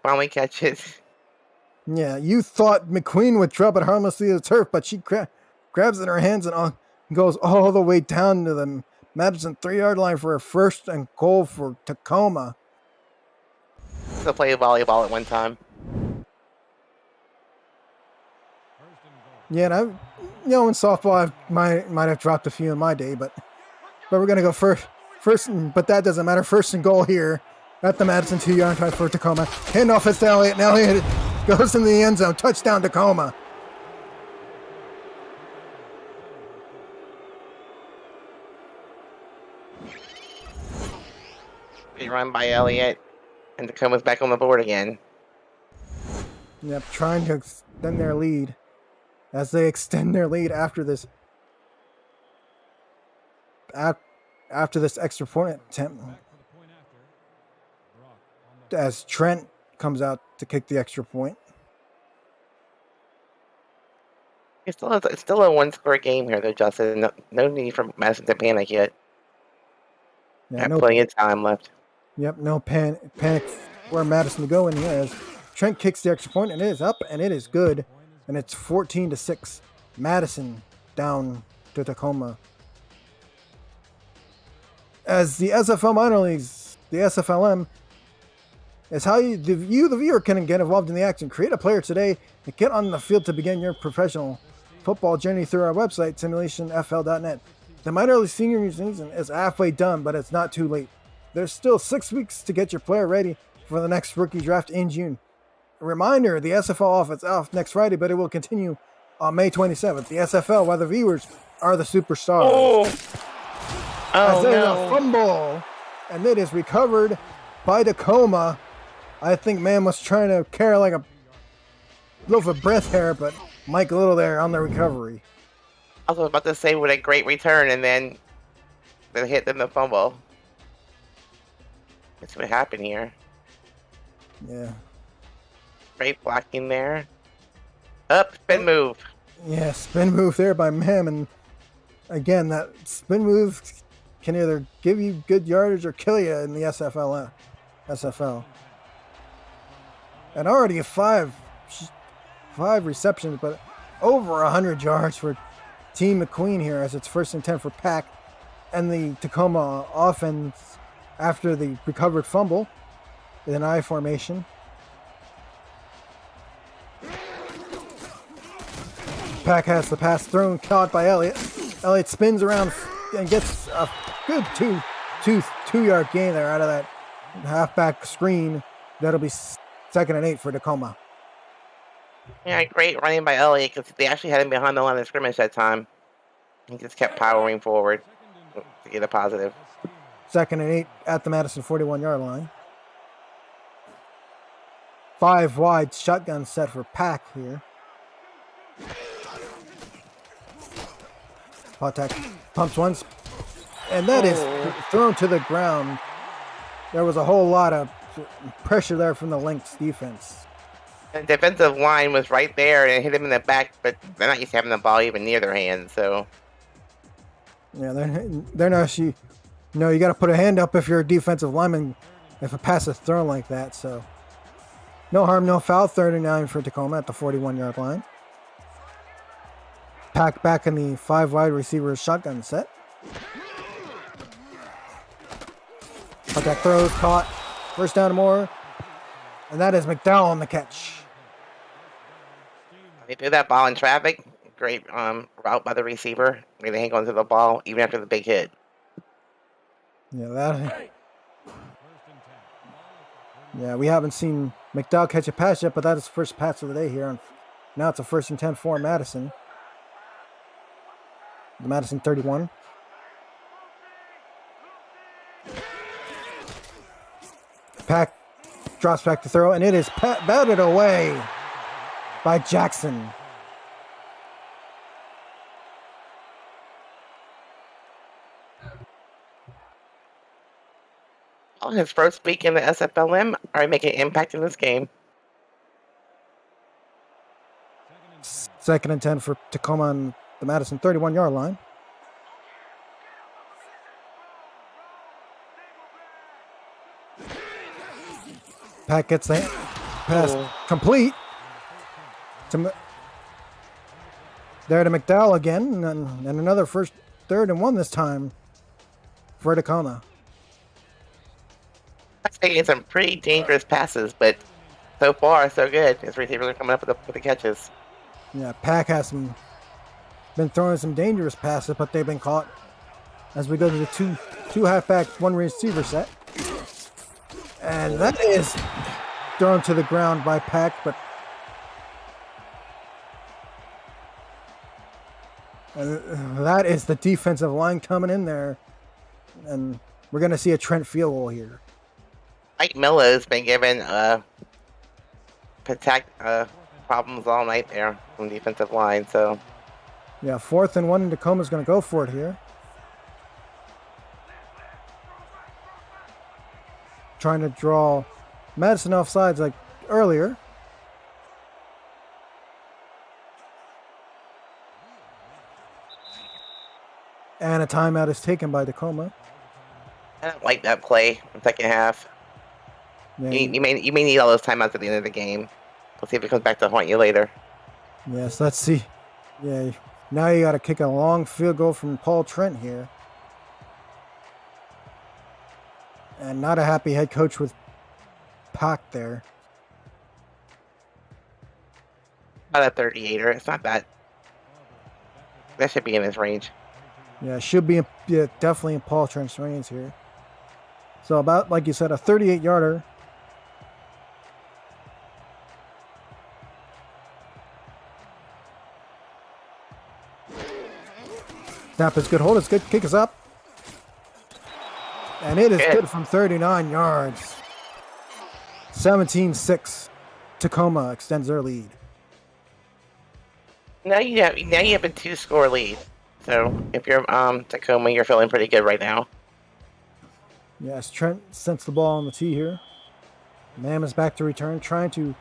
finally catch it? Yeah, you thought McQueen would drop it harmlessly to the turf, but she grabs it in her hands and goes all the way down to the Madison 3-yard line for a 1st and goal for Tacoma. To play volleyball at one time. Yeah, and in softball, I might have dropped a few in my day, but we're gonna go first, but that doesn't matter. 1st and goal here at the Madison 2-yard line for Tacoma. Handoff is to Elliott, and Elliott goes in the end zone. Touchdown, Tacoma. Run by Elliott, and Tacoma's back on the board again. Yep, trying to extend their lead. As they extend their lead after this extra point attempt. As Trent comes out to kick the extra point. It's still a 1-score game here, though, Justin. No need for Madison to panic yet. Yeah, plenty of time left. Yep, no panic where Madison to go in here. As Trent kicks the extra point, and it is up, and it is good. And it's 14-6. Madison down to Tacoma. As the SFL minor leagues, the SFLm, is how you, the viewer, can get involved in the action. Create a player today and get on the field to begin your professional football journey through our website, simulationfl.net. The minor league senior season is halfway done, but it's not too late. There's still 6 weeks to get your player ready for the next rookie draft in June. A reminder, the SFL off is off next Friday, but it will continue on May 27th. The SFL, while the viewers are the superstars. Oh As there's no. a fumble and it is recovered by Tacoma. I think man was trying to carry like a loaf of breath here, but Mike Little there on the recovery. I was about to say what a great return, and then the hit and the fumble. That's what happened here. Yeah. Great blocking there. Up, spin move. Yeah, spin move there by Mem, and again, that spin move can either give you good yardage or kill you in the SFL. And already five receptions, but over 100 yards for Team McQueen here as it's 1st and 10 for Pack, and the Tacoma offense after the recovered fumble in an I formation. Pack has the pass thrown, caught by Elliott. Elliott spins around and gets a good two-yard gain there out of that halfback screen. That'll be 2nd and 8 for Tacoma. Yeah, great running by Elliott because they actually had him behind the line of scrimmage that time. He just kept powering forward to get a positive. 2nd and 8 at the Madison 41-yard line. 5 wide shotgun set for Pack here. Potak pumps once, and that is thrown to the ground. There was a whole lot of pressure there from the Lynx defense. And the defensive line was right there and hit him in the back, but they're not used to having the ball even near their hands, so. Yeah, they're not. You got to put a hand up if you're a defensive lineman if a pass is thrown like that. So, no harm, no foul. 39 for Tacoma at the 41-yard line. Pack back in the 5 wide receiver shotgun set. Potak throws, caught. 1st down and more. And that is McDowell on the catch. They threw that ball in traffic. Great route by the receiver. Way to hang on to the ball even after the big hit. Yeah, we haven't seen McDowell catch a pass yet, but that is the first pass of the day here. Now it's a 1st and 10 for Madison. The Madison 31. Pack drops back to throw, and it is batted away by Jackson. On his first week in the SFLm, are making an impact in this game. 2nd and 10 for Tacoma on the Madison 31-yard line. Pack gets the pass complete. There to McDowell again, and another 3rd and 1 this time for Tacoma. I'd say it's some pretty dangerous passes, but so far, so good. His receivers are coming up with the catches. Yeah, Pack has been throwing some dangerous passes, but they've been caught. As we go to the two halfback, 1 receiver set. And that is thrown to the ground by Pack, but that is the defensive line coming in there. And we're going to see a Trent field goal here. Mike Miller has been given protect problems all night there from the defensive line, so. Yeah, 4th and 1, and Tacoma's going to go for it here. Trying to draw Madison off sides like earlier. And a timeout is taken by Tacoma. I don't like that play in the 2nd half. Yeah, You may need all those timeouts at the end of the game. We'll see if it comes back to haunt you later. Yes, let's see. Yeah, now you got to kick a long field goal from Paul Trent here. And not a happy head coach with Pack there. Not a 38er. It's not that. That should be in his range. Yeah, it should be definitely in Paul Trent's range here. So about, like you said, a 38-yarder. Snap is good. Hold. It's good. Kick is up. And it is Good. good from 39 yards. 17-6. Tacoma extends their lead. Now you have a 2-score lead. So if you're Tacoma, you're feeling pretty good right now. Yes, Trent sends the ball on the tee here. Mam is back to return, trying to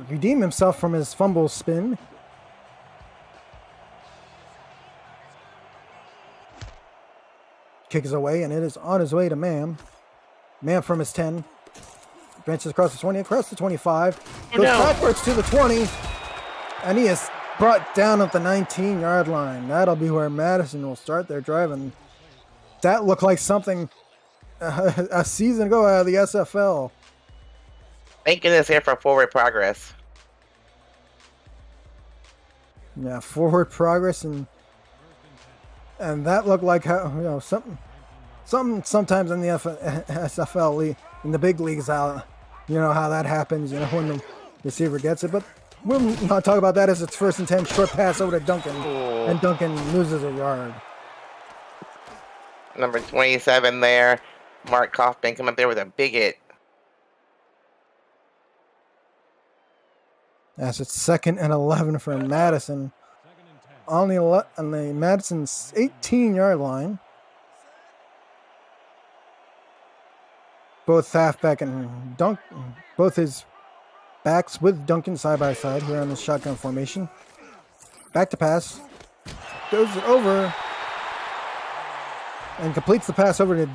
redeem himself from his fumble spin. Kick is away, and it is on his way to Mam. Mam from his 10. Advances across the 20, across the 25. Goes backwards to the 20. And he is brought down at the 19-yard line. That'll be where Madison will start their drive. And that looked like something a season ago out of the SFL. Thank goodness here for forward progress. Yeah, forward progress, and that looked like how something sometimes in the SFL league, in the big leagues, how how that happens. When the receiver gets it, but we'll not talk about that as it's 1st and 10. Short pass over to Duncan, and Duncan loses a yard. Number 27 there, Mark Kaufman coming up there with a big hit. As it's 2nd and 11 for Madison on the Madison's 18-yard line. Both halfback and both his backs with Duncan side by side here on the shotgun formation. Back to pass. Goes over and completes the pass over to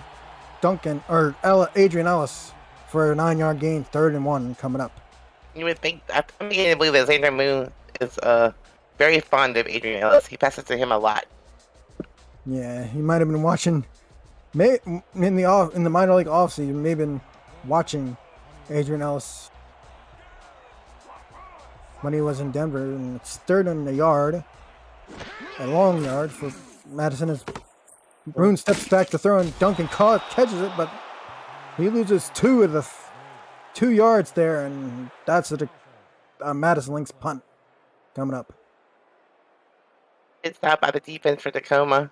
Duncan or Adrian Ellis for a 9-yard gain. 3rd and 1 coming up. You would think, I'm beginning to believe that Xander Moon is very fond of Adrian Ellis. He passes to him a lot. Yeah, he might have been watching, in the minor league offseason, may have been watching Adrian Ellis when he was in Denver. And it's 3rd and a yard, a long yard for Madison as Bruin steps back to throw, and Duncan catches it, but he loses 2 of the 2 yards there, and that's a Madison Lynx punt coming up. It's stopped by the defense for Tacoma.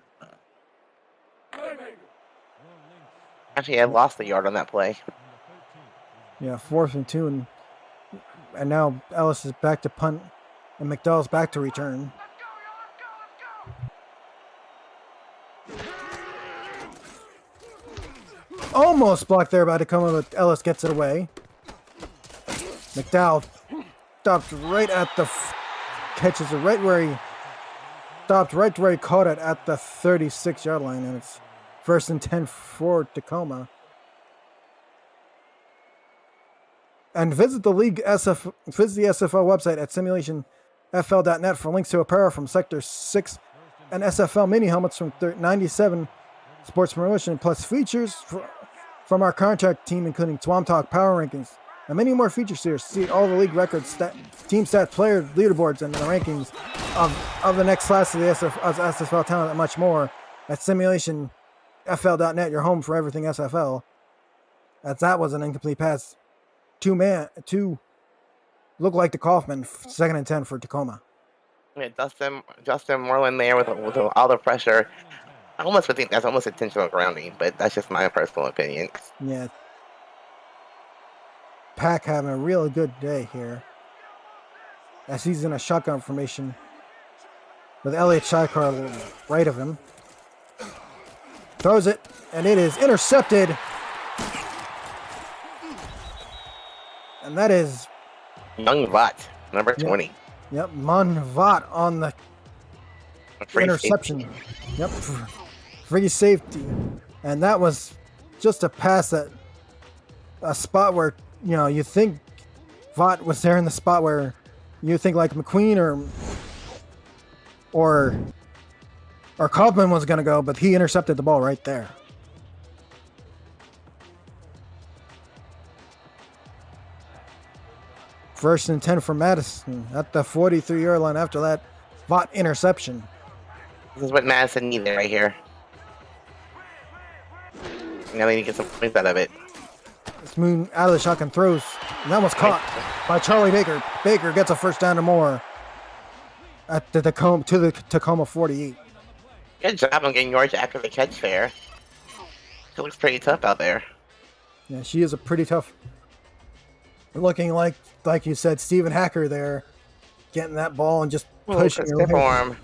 Actually, I lost the yard on that play. Yeah, 4th and 2, and now Ellis is back to punt, and McDowell's back to return. Almost blocked there by Tacoma, but Ellis gets it away. McDowell stopped right at catches it right where he stopped, right where he caught it at the 36-yard line, and it's 1st and 10 for Tacoma. And visit the SFL website at simulationfl.net for links to apparel from Sector 6 and SFL mini helmets from 97 Sports Promotion, plus features from our contract team, including Swamp Talk Power Rankings, and many more features here. See all the league records, team stats, player leaderboards, and the rankings of the next class of the SFL talent, and much more at simulationfl.net, your home for everything SFL. As that was an incomplete pass. 2 look like the Kaufman, 2nd and 10 for Tacoma. Yeah, Justin Moreland there with all the pressure. I almost would think that's almost intentional grounding, but that's just my personal opinion. Yeah. Pack having a really good day here, as he's in a shotgun formation with Elliott Shikar right of him. Throws it, and it is intercepted. And that is Young Vot, number 20. Yep, Mon Vot on the interception. Safety. Yep, free safety. And that was just a pass at a spot where, you think Vot was there in the spot where you think like McQueen or Kaufman was going to go, but he intercepted the ball right there. First and 10 for Madison at the 43-yard line after that Vot interception. This is what Madison needed right here. Now they need to get some points out of it. This Moon out of the shotgun throws, and that was caught by Charlie Baker. Baker gets a first down and more at the Tacoma 48. Good job on getting yards after the catch there. She looks pretty tough out there. Yeah, she is a pretty tough. Looking like you said, Steven Hacker there, getting that ball and just pushing her. Stiff arm.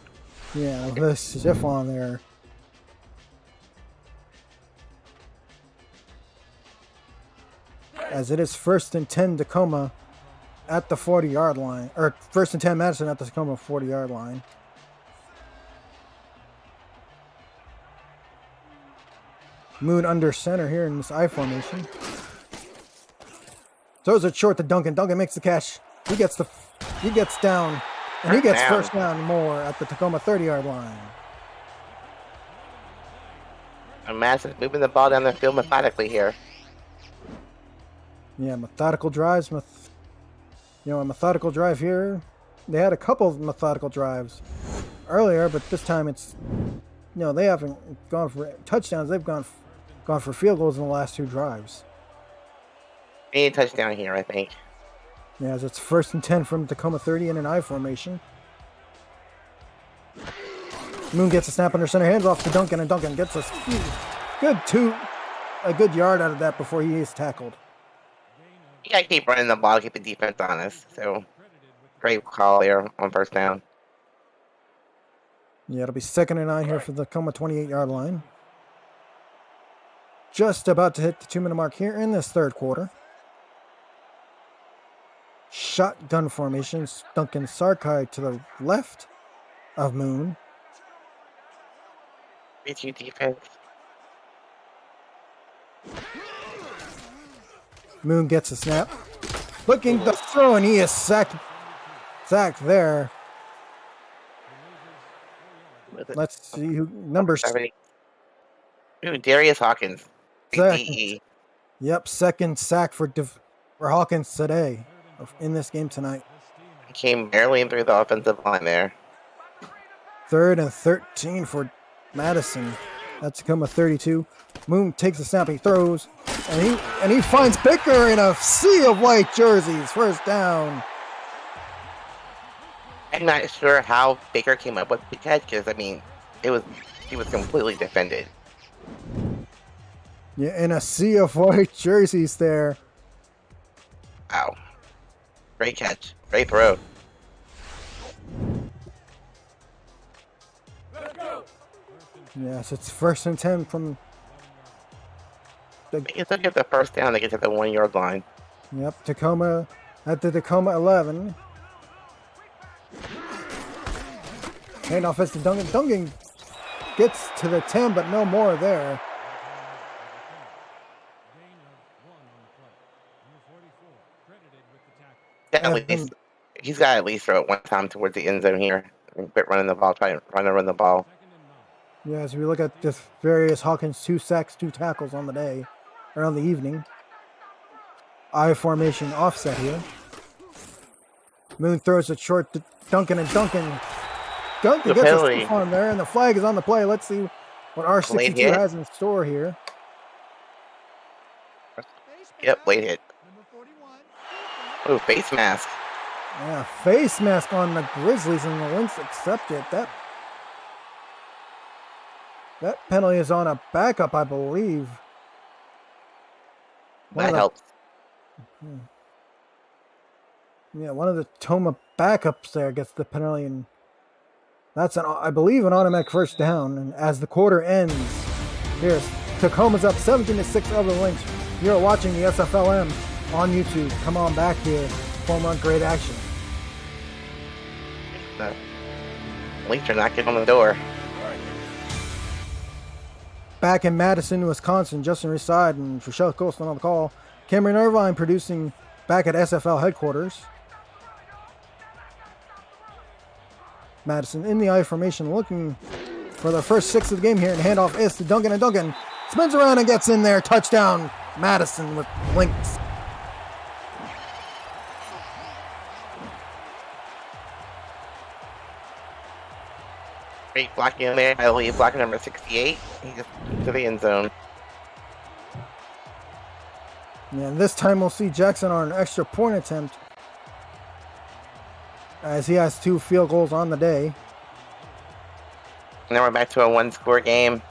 Yeah, with the stiff on there. As it is 1st and 10 Tacoma at the 40-yard line, or 1st and 10 Madison at the Tacoma 40-yard line. Moon under center here in this I formation. Throws it short to Duncan. Duncan makes the catch. He gets down, and he gets first down more at the Tacoma 30-yard line. And Madison moving the ball down the field methodically here. Yeah, methodical drives. A methodical drive here. They had a couple of methodical drives earlier, but this time it's, they haven't gone for touchdowns. They've gone for field goals in the last 2 drives. Need a touchdown here, I think. Yeah, as it's 1st and 10 from Tacoma 30 in an I formation. Moon gets a snap under center, hands off to Duncan, and Duncan gets a good yard out of that before he is tackled. You gotta keep running the ball, keep the defense honest. So, great call here on 1st down. Yeah, it'll be 2nd and 9 here for the Tacoma 28-yard line. Just about to hit the 2-minute mark here in this 3rd quarter. Shotgun formations. Duncan Sarkai to the left of Moon. 3-2 defense. Moon gets a snap. Looking to throw, and he is sacked there. Let's see who number 70. Ooh, Darius Hawkins. Second. Yep, 2nd sack for Hawkins today in this game tonight. He came barely in through the offensive line there. 3rd and 13 for Madison. That's Tacoma 32. Moon takes the snap, he throws, and he finds Baker in a sea of white jerseys. 1st down. I'm not sure how Baker came up with the catch because he was completely defended. Yeah, in a sea of white jerseys there. Wow. Great catch. Great throw. Yes, it's 1st and 10 from They can get the 1st down to get to the 1-yard line. Yep, Tacoma at the Tacoma 11. Handoff is to Duncan. Duncan gets to the 10, but no more there. He's got to at least throw it one time towards the end zone here. Quit running the ball. Trying to run the ball. Yeah, as we look at this various Hawkins 2 sacks, 2 tackles on the day, or on the evening. I formation offset here. Moon throws it short to Duncan, and Duncan gets a stiff arm there, and the flag is on the play. Let's see what R62 has in store here. Yep, late hit. Oh, face mask. Yeah, face mask on the Grizzlies, and the Lynx accept it. That penalty is on a backup, I believe. That helps. Yeah, one of the Tacoma backups there gets the penalty, and that's I believe an automatic 1st down. And as the quarter ends, here's Tacoma's up 17-6 over the Lynx. You're watching the SFLm on YouTube. Come on back here for more great action. The Lynx are knocking on the door. Back in Madison, Wisconsin, Justin Reside and Rochelle Colston on the call. Cameron Irvine producing back at SFL headquarters. Madison in the I formation looking for the first 6 of the game here, and handoff is to Duncan, and Duncan spins around and gets in there. Touchdown, Madison with Lynx. Great blocking in there. I believe blocking number 68. He just to the end zone. Yeah, and this time we'll see Jackson on an extra point attempt, as he has 2 field goals on the day. Now we're back to a 1-score game.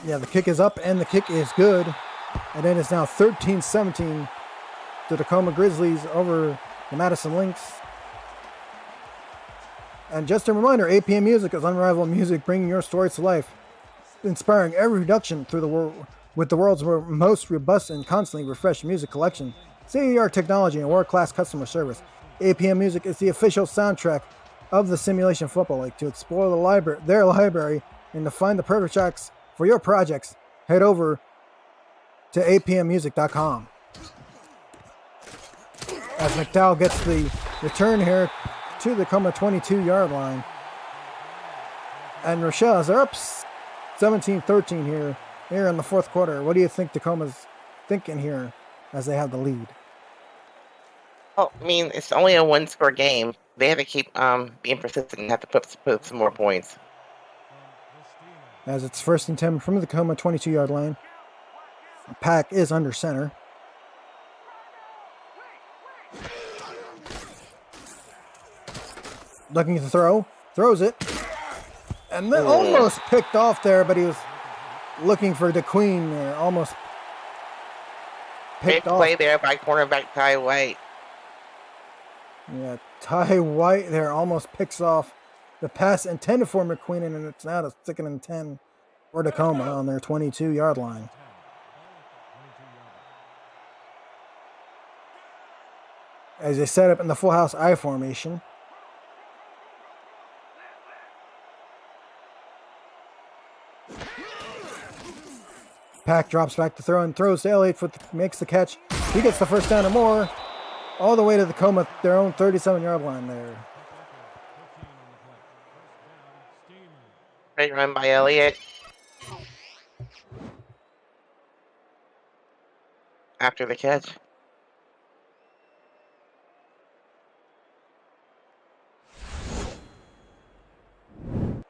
Yeah, the kick is up and the kick is good. And it is now 13-17 to Tacoma Grizzlies over the Madison Lynx. And just a reminder, APM Music is unrivaled music bringing your stories to life, inspiring every production through the world with the world's most robust and constantly refreshed music collection, state-of-the-art technology, and world-class customer service. APM Music is the official soundtrack of the Simulation Football League. To explore their library and to find the perfect tracks for your projects, head over to apmmusic.com. As McDowell gets the return here to the Tacoma 22-yard line. And Rochelle, they're up 17-13 here in the fourth quarter. What do you think Tacoma's thinking here as they have the lead? Well, I mean, it's only a one-score game. They have to keep being persistent and have to put some more points. As it's 1st and 10 from the Tacoma 22-yard line. Pack is under center. Looking to throw. Throws it. And then almost picked off there, but he was looking for the queen there. Almost picked off. Play there by cornerback Ty White. Yeah, Ty White there almost picks off the pass intended for McQueen, and it's now a 2nd and 10 for Tacoma on their 22-yard line. As they set up in the full house I formation. Pack drops back to throw and throws to Elliott, makes the catch. He gets the first down or more, all the way to Tacoma, their own 37-yard line there. Great run by Elliott. After the catch.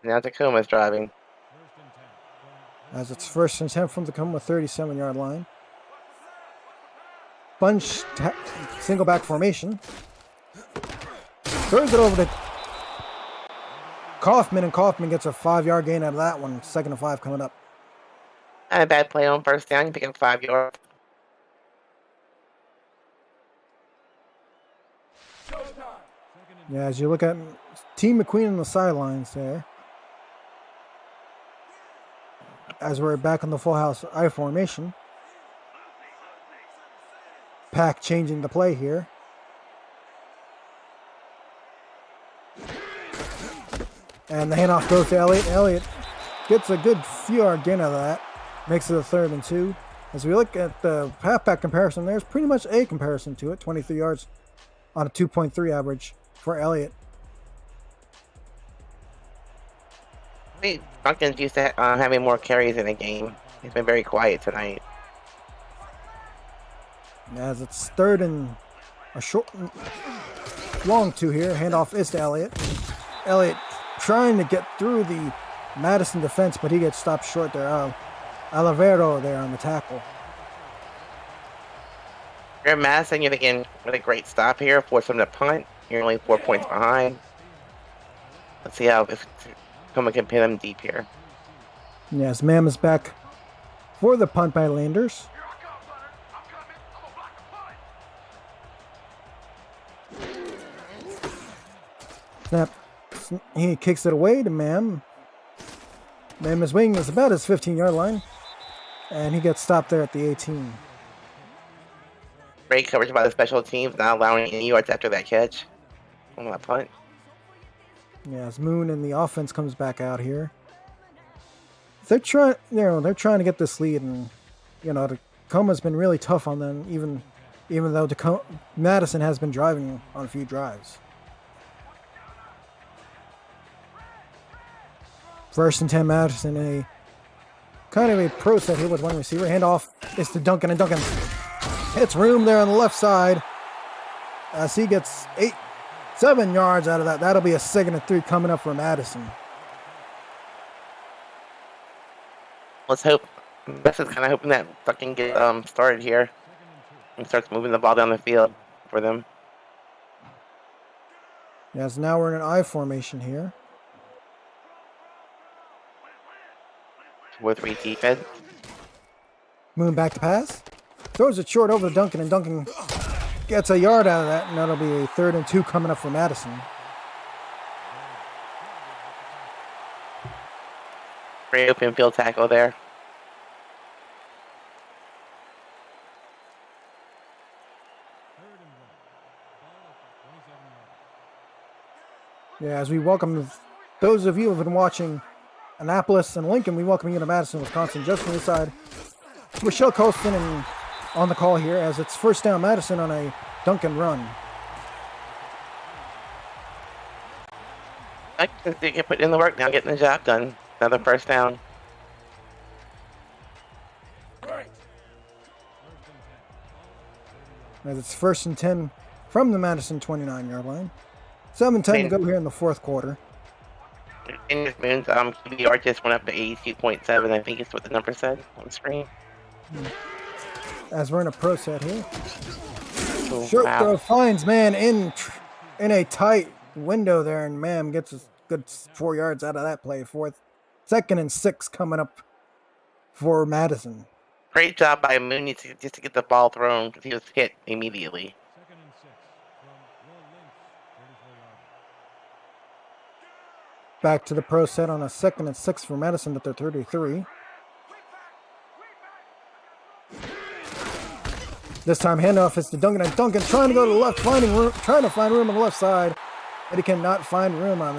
Now Tacoma's driving. As it's 1st and 10 from Tacoma 37-yard line. Bunch single back formation. Throws it over to Kaufman, and Kaufman gets a 5-yard gain out of that one. 2nd and 5 coming up. Not a bad play on 1st down. You pick up 5 yards. Yeah, as you look at Team McQueen on the sidelines there. As we're back on the full house I formation. Pack changing the play here. And the handoff goes to Elliott. Elliott gets a good few yard gain out of that. Makes it a 3rd and 2. As we look at the halfback comparison, there's pretty much a comparison to it. 23 yards on a 2.3 average for Elliott. Duncan's used to having more carries in the game. He's been very quiet tonight. As it's 3rd and a short, long 2 here. Handoff is to Elliott. Elliott trying to get through the Madison defense, but he gets stopped short there. Olivero there on the tackle. You're Madison, you're thinking, what a great stop here. Force them to punt. You're only 4 points behind. Let's see if Tacoma can pin them deep here. Yes, Mam is back for the punt by Landers. Snap. He kicks it away to Mam. Mam is wing is about his 15-yard line. And he gets stopped there at the 18. Great coverage by the special teams, not allowing any yards after that catch on that punt. Yes, Moon and the offense comes back out here. They're trying to get this lead, and Tacoma's been really tough on them, even though Madison has been driving on a few drives. 1st and 10 Madison, a kind of a pro set here with one receiver. Handoff is to Duncan, and Duncan hits room there on the left side as he gets 7 yards out of that. That'll be a 2nd and 3 coming up for Madison. Let's hope. This is kind of hoping that fucking get started here and starts moving the ball down the field for them. Yes, now we're in an I formation here. 4-3 defense. Moon back to pass. Throws it short over to Duncan, and Duncan gets a yard out of that, and that'll be a 3rd and 2 coming up for Madison. Great open field tackle there. Yeah, as we welcome those of you who have been watching Annapolis and Lincoln, we welcome you to Madison, Wisconsin. Just from the side, Michelle Colston and on the call here as it's first down Madison on a Duncan run. I think they can put in the work now, getting the job done. Another first down. As it's 1st and 10 from the Madison 29-yard line. 7-10 to go here in the 4th quarter. In this moon's QBR just went up to 82.7, I think is what the number said on the screen. As we're in a pro set here. Oh, Short wow. throw finds man in a tight window there, and man gets a good 4 yards out of that play. 2nd and 6 coming up for Madison. Great job by Mooney just to get the ball thrown because he was hit immediately. Back to the pro set on a 2nd and 6 for Madison at their 33. This time handoff is to Duncan, and Duncan trying to go to the left, trying to find room on the left side, and he cannot find room on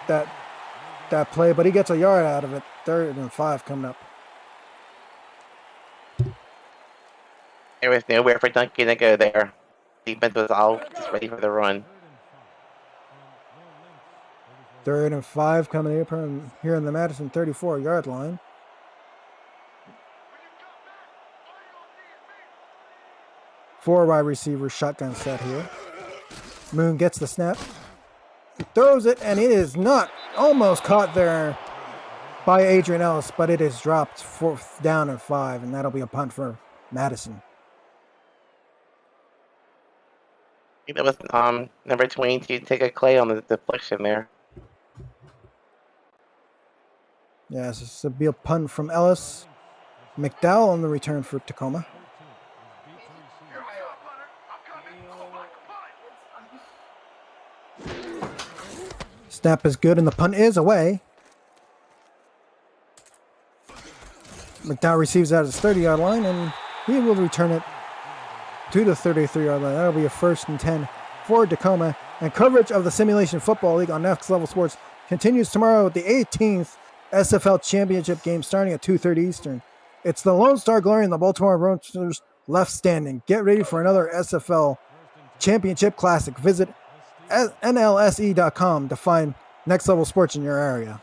that play, but he gets a yard out of it. 3rd and 5 coming up. There was nowhere for Duncan to go there. Defense was all just ready for the run. 3rd and 5 coming up here in the Madison 34-yard line. Four wide receivers shotgun set here. Moon gets the snap. He throws it, and it is not almost caught there by Adrian Ellis, but it is dropped 4th down and 5, and that'll be a punt for Madison. I think that was number 22, take a Clay on the deflection there. Yes, this will be a punt from Ellis. McDowell on the return for Tacoma. Snap is good, and the punt is away. McDowell receives that at his 30-yard line, and he will return it to the 33-yard line. That'll be a 1st and 10 for Tacoma. And coverage of the Simulation Football League on Next Level Sports continues tomorrow with the 18th SFL Championship game starting at 2:30 Eastern. It's the Lone Star Glory and the Baltimore Roosters left standing. Get ready for another SFL Championship Classic. Visit NLSE.com to find Next Level Sports in your area.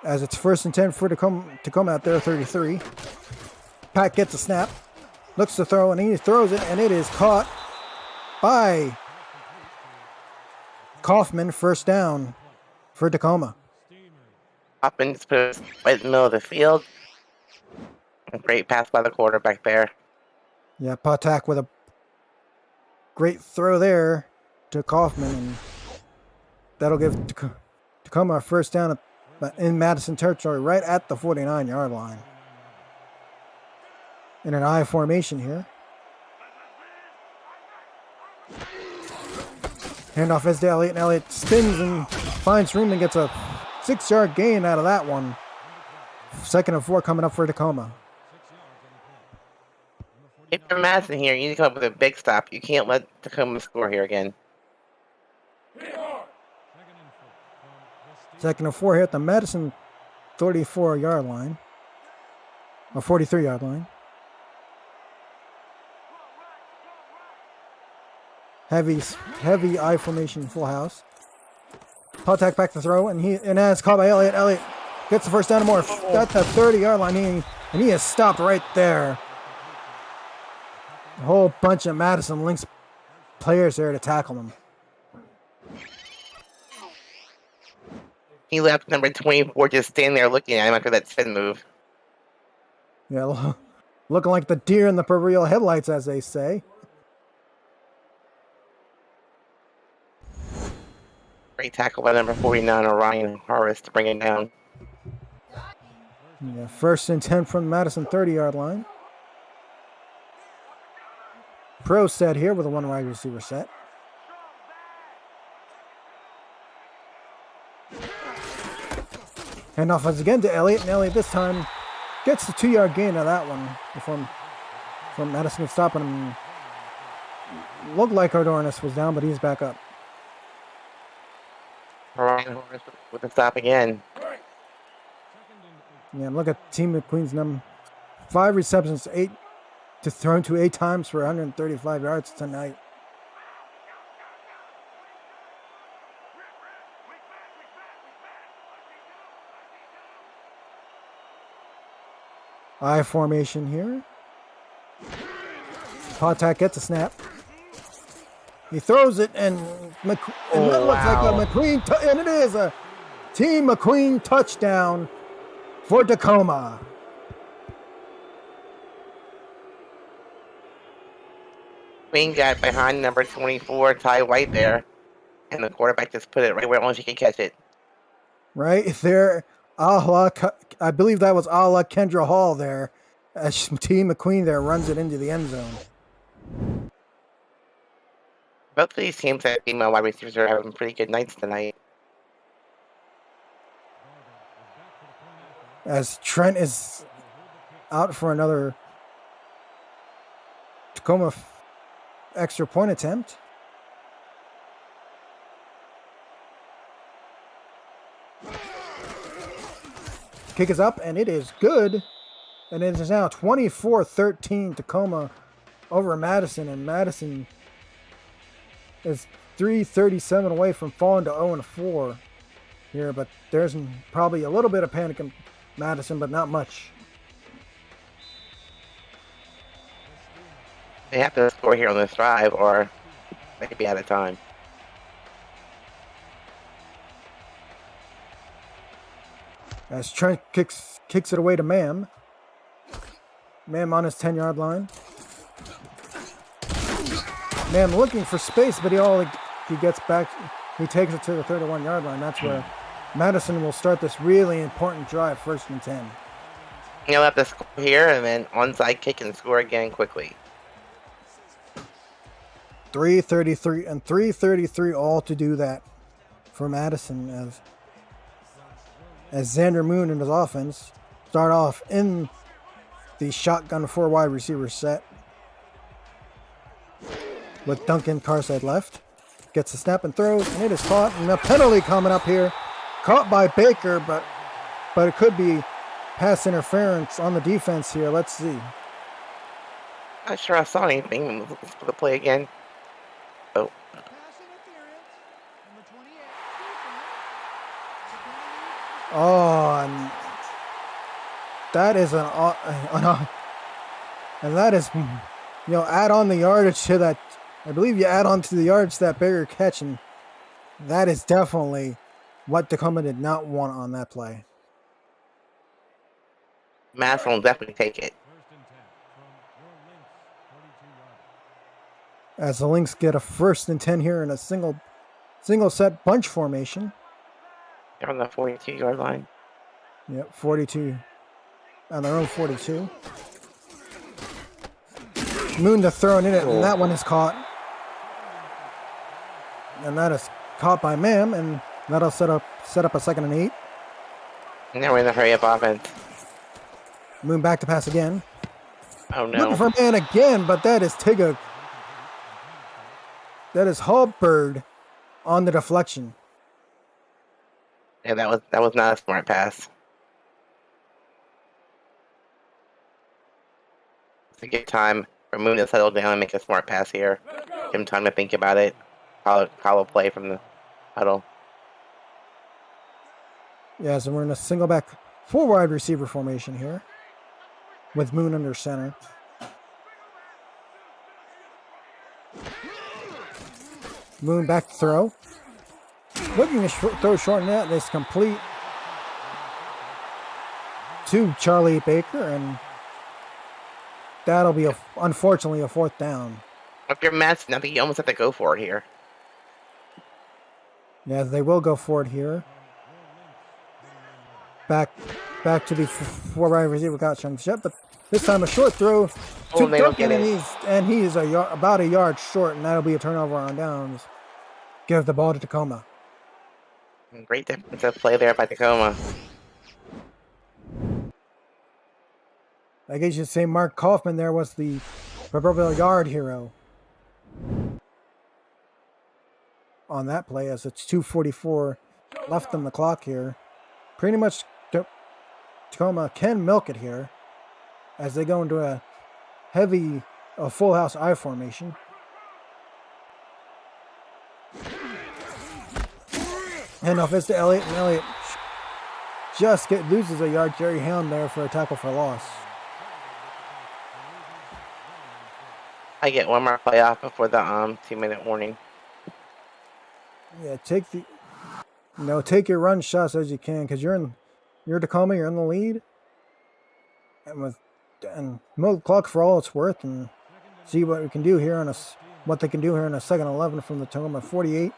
As it's 1st and 10 for Tacoma at their 33. Pat gets a snap, looks to throw, and he throws it, and it is caught by Kaufman. 1st down for Tacoma. Kaufman just put it right in the middle of the field. A great pass by the quarterback there. Yeah, Patak with a great throw there to Kaufman, and that'll give Tacoma a 1st down in Madison territory right at the 49-yard line. In an I formation here. Handoff is to Elliott, and Elliott spins and finds room and gets a 6-yard gain out of that one. 2nd and 4 coming up for Tacoma. If you're Madison here, you need to come up with a big stop. You can't let Tacoma score here again. 2nd and 4 here at the Madison 34-yard line. Or 43-yard line. Heavy I formation, full house. Patak back to throw, and as caught by Elliott. Elliott gets the 1st down and more. That's the 30-yard line, and he is stopped right there. A whole bunch of Madison Lynx players there to tackle him. He left number 24 just standing there looking at him after that spin move. Yeah, looking like the deer in the proverbial headlights, as they say. Great tackle by number 49, Orion Horace, to bring it down. Yeah, 1st and 10 from Madison 30-yard line. Pro set here with a 1 wide receiver set. Handoff once again to Elliott, and Elliott this time gets the 2-yard gain of that one from Madison stopping him. Looked like Ordonez was down, but he's back up. Orion Horace with the stop again. Yeah, look at Team McQueen's number. 5 receptions, 8 to thrown to 8 times for 135 yards tonight. I formation here. Potak gets a snap. He throws it, and that looks like a McQueen, and it is a Team McQueen touchdown for Tacoma. Queen got behind number 24, Ty White there, and the quarterback just put it right where only she could catch it. Right there, I believe that was a la Kendra Hall there, as Team McQueen there runs it into the end zone. Both of these teams that female wide receivers are having pretty good nights tonight. As Trent is out for another Tacoma extra point attempt. Kick is up, and it is good. And it is now 24-13 Tacoma over Madison, and Madison is 3:37 away from falling to 0-4 here, but there's probably a little bit of panic in Madison, but not much. They have to score here on this drive, or they could be out of time. As Trent kicks it away to Mam. Mam on his 10-yard line. Mam looking for space, but he gets back. He takes it to the 31-yard line. That's where Madison will start this really important drive, 1st and 10. He'll have to score here, and then onside kick and score again quickly. 3:33 and 3:33 all to do that for Madison as Xander Moon and his offense start off in the shotgun 4 wide receiver set with Duncan Carside left. Gets the snap and throws, and it is caught, and a penalty coming up here. Caught by Baker, but it could be pass interference on the defense here. Let's see. Not sure I saw anything for the play again. Oh. Pass interference. Number 28. Oh, and that is and that is, add on the yardage to that. I believe you add on to the yardage that Baker catch, and that is definitely what Tacoma did not want on that play. Madison will definitely take it. As the Lynx get a 1st and 10 here in a single set bunch formation. They're on the 42-yard line. Yep, 42 on their own 42. Moon to throw it in it, and that one is caught. And that is caught by Mam, and that'll set up a 2nd and 8. And now we're in the hurry-up offense. Moon back to pass again. Oh no! Looking for man again, but that is Tigga. That is Hallberg on the deflection. Yeah, that was not a smart pass. It's a good time for Moon to settle down and make a smart pass here. Give him time to think about it. Call a play from the huddle. Yeah, so we're in a single back 4 wide receiver formation here with Moon under center. Moon back to throw. Looking to throw short net. It's complete to Charlie Baker, and that'll be unfortunately a 4th down. If you're Madison, I think you almost have to go for it here. Yeah, they will go for it here. Back to the four wide receiver got Shep, but this time a short throw to they don't Duncan, get it. and he is about a yard short, and that'll be a turnover on downs. Give the ball to Tacoma. Great defensive play there by Tacoma. I guess you'd say Mark Kaufman there was the proverbial yard hero on that play, as it's 2:44 left on the clock here. Pretty much Tacoma can milk it here as they go into a heavy full house I formation. Handoff is to Elliott, and Elliott just loses a yard. Jerry Hound there for a tackle for loss. I get one more play off before the 2-minute warning. Yeah, take your run shots as you can, because you're Tacoma, you're in the lead, and milk the clock for all it's worth, and see what we can do here what they can do here in a 2nd-11 from the Tacoma 48.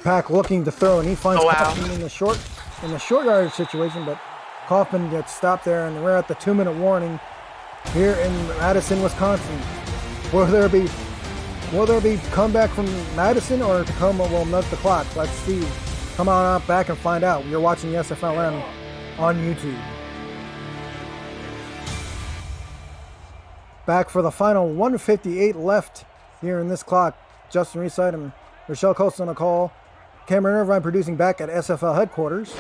Pack looking to throw, and he finds Kaufman in the short yardage situation, but Kaufman gets stopped there, and we're at the 2-minute warning here in Madison, Wisconsin. Will there be comeback from Madison, or Tacoma will milk the clock? Let's see. Come on out back and find out. You're watching the SFLm on YouTube. Back for the final 1:58 left here in this clock. Justin Reeside and Rochelle Coast on a call. Cameron Irvine producing back at SFL headquarters.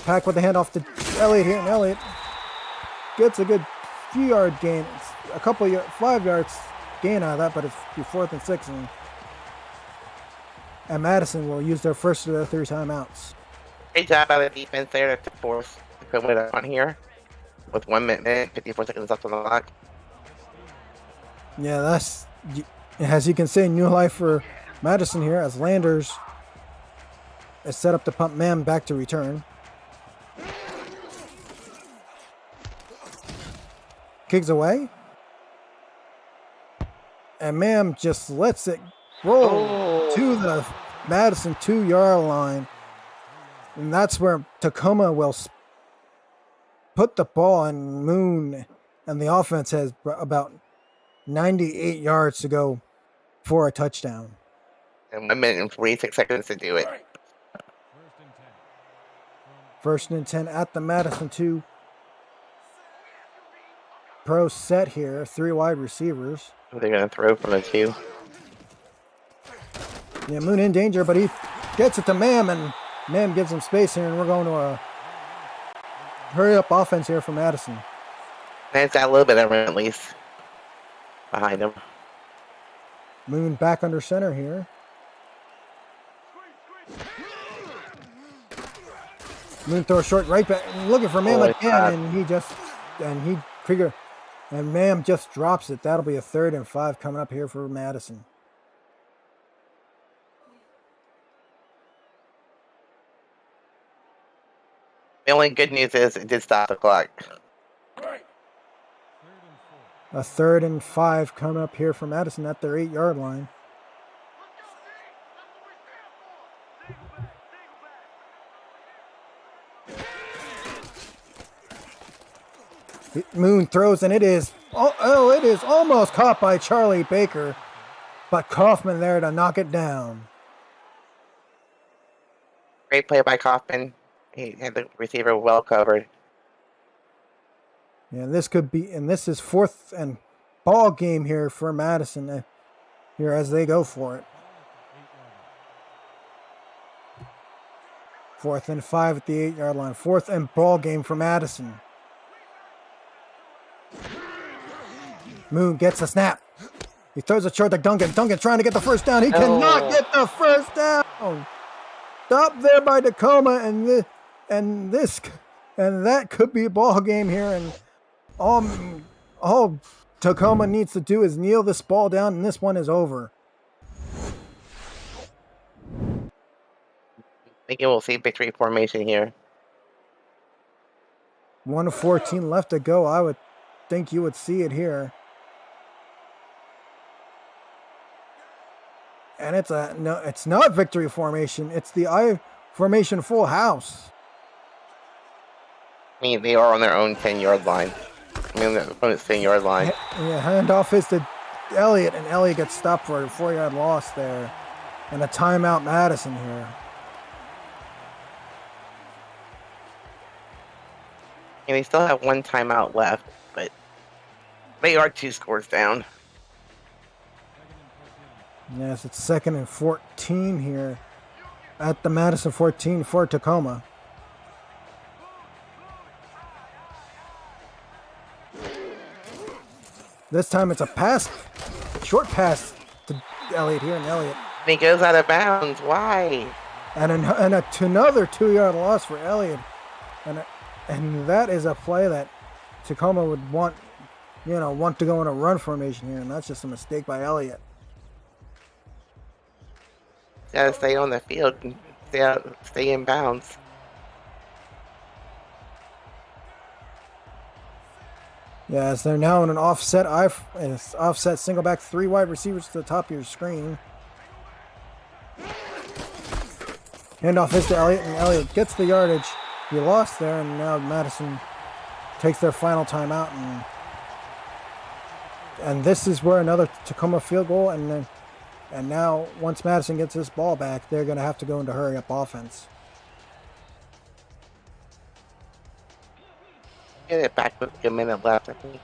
Pack with the handoff to Elliott here, and Elliott gets a good few yard gain. It's a couple 5 yards gain out of that, but it's 4th and 6, and Madison will use their first of their 3 timeouts. Great job by the defense there to force Tacoma on here with 1 minute, 54 seconds left on the clock. Yeah, that's, as you can see, new life for Madison here, as Landers is set up to pump Mam back to return. Kicks away. And Mam just lets it roll to the Madison 2-yard line. And that's where Tacoma will put the ball in Moon, and the offense has about 98 yards to go for a touchdown. And 1 minute and 46 seconds to do it. 1st and 10 at the Madison 2. Pro set here, 3 wide receivers. They're going to throw from the 2. Yeah, Moon in danger, but he gets it to Mam, and Mam gives him space here, and we're going to a hurry-up offense here for Madison. And it's got a little bit of room, at least, behind him. Moon back under center here. Moon throws short right back, looking for Mam again, and Mam just drops it. That'll be a 3rd and 5 coming up here for Madison. The only good news is it did stop the clock. A 3rd and 5 coming up here for Madison at their 8-yard line. Moon throws, and it is almost caught by Charlie Baker, but Kaufman there to knock it down. Great play by Kaufman. He had the receiver well covered. Yeah, this is 4th and ball game here for Madison here as they go for it. 4th and 5 at the 8-yard line. 4th and ball game for Madison. Moon gets a snap. He throws a short to Duncan. Duncan trying to get the first down. He cannot get the first down. Stopped there by Tacoma, and that could be a ball game here. And all Tacoma needs to do is kneel this ball down, and this one is over. think we'll see victory formation here. 1:14 left to go. I would think you would see it here. And it's not victory formation. It's the I formation full house. I mean, they are on their own 10-yard line. I mean, the opponent's 10-yard line. Yeah, handoff is to Elliott, and Elliott gets stopped for a 4-yard loss there. And a timeout Madison here. And they still have one timeout left, but they are 2 scores down. Yes, it's 2nd and 14 here at the Madison 14 for Tacoma. This time it's a pass, short pass to Elliott here, and Elliott. And he goes out of bounds. Why? And another 2-yard loss for Elliott. And that is a play that Tacoma would want to go in a run formation here, and that's just a mistake by Elliott. Gotta stay on the field and stay in bounds. Yes, they're now in an offset single back, 3 wide receivers to the top of your screen. Handoff is to Elliott, and Elliott gets the yardage. He lost there, and now Madison takes their final timeout, and this is where another Tacoma field goal, and now once Madison gets this ball back, they're going to have to go into hurry up offense. Get it back with a minute left, I think.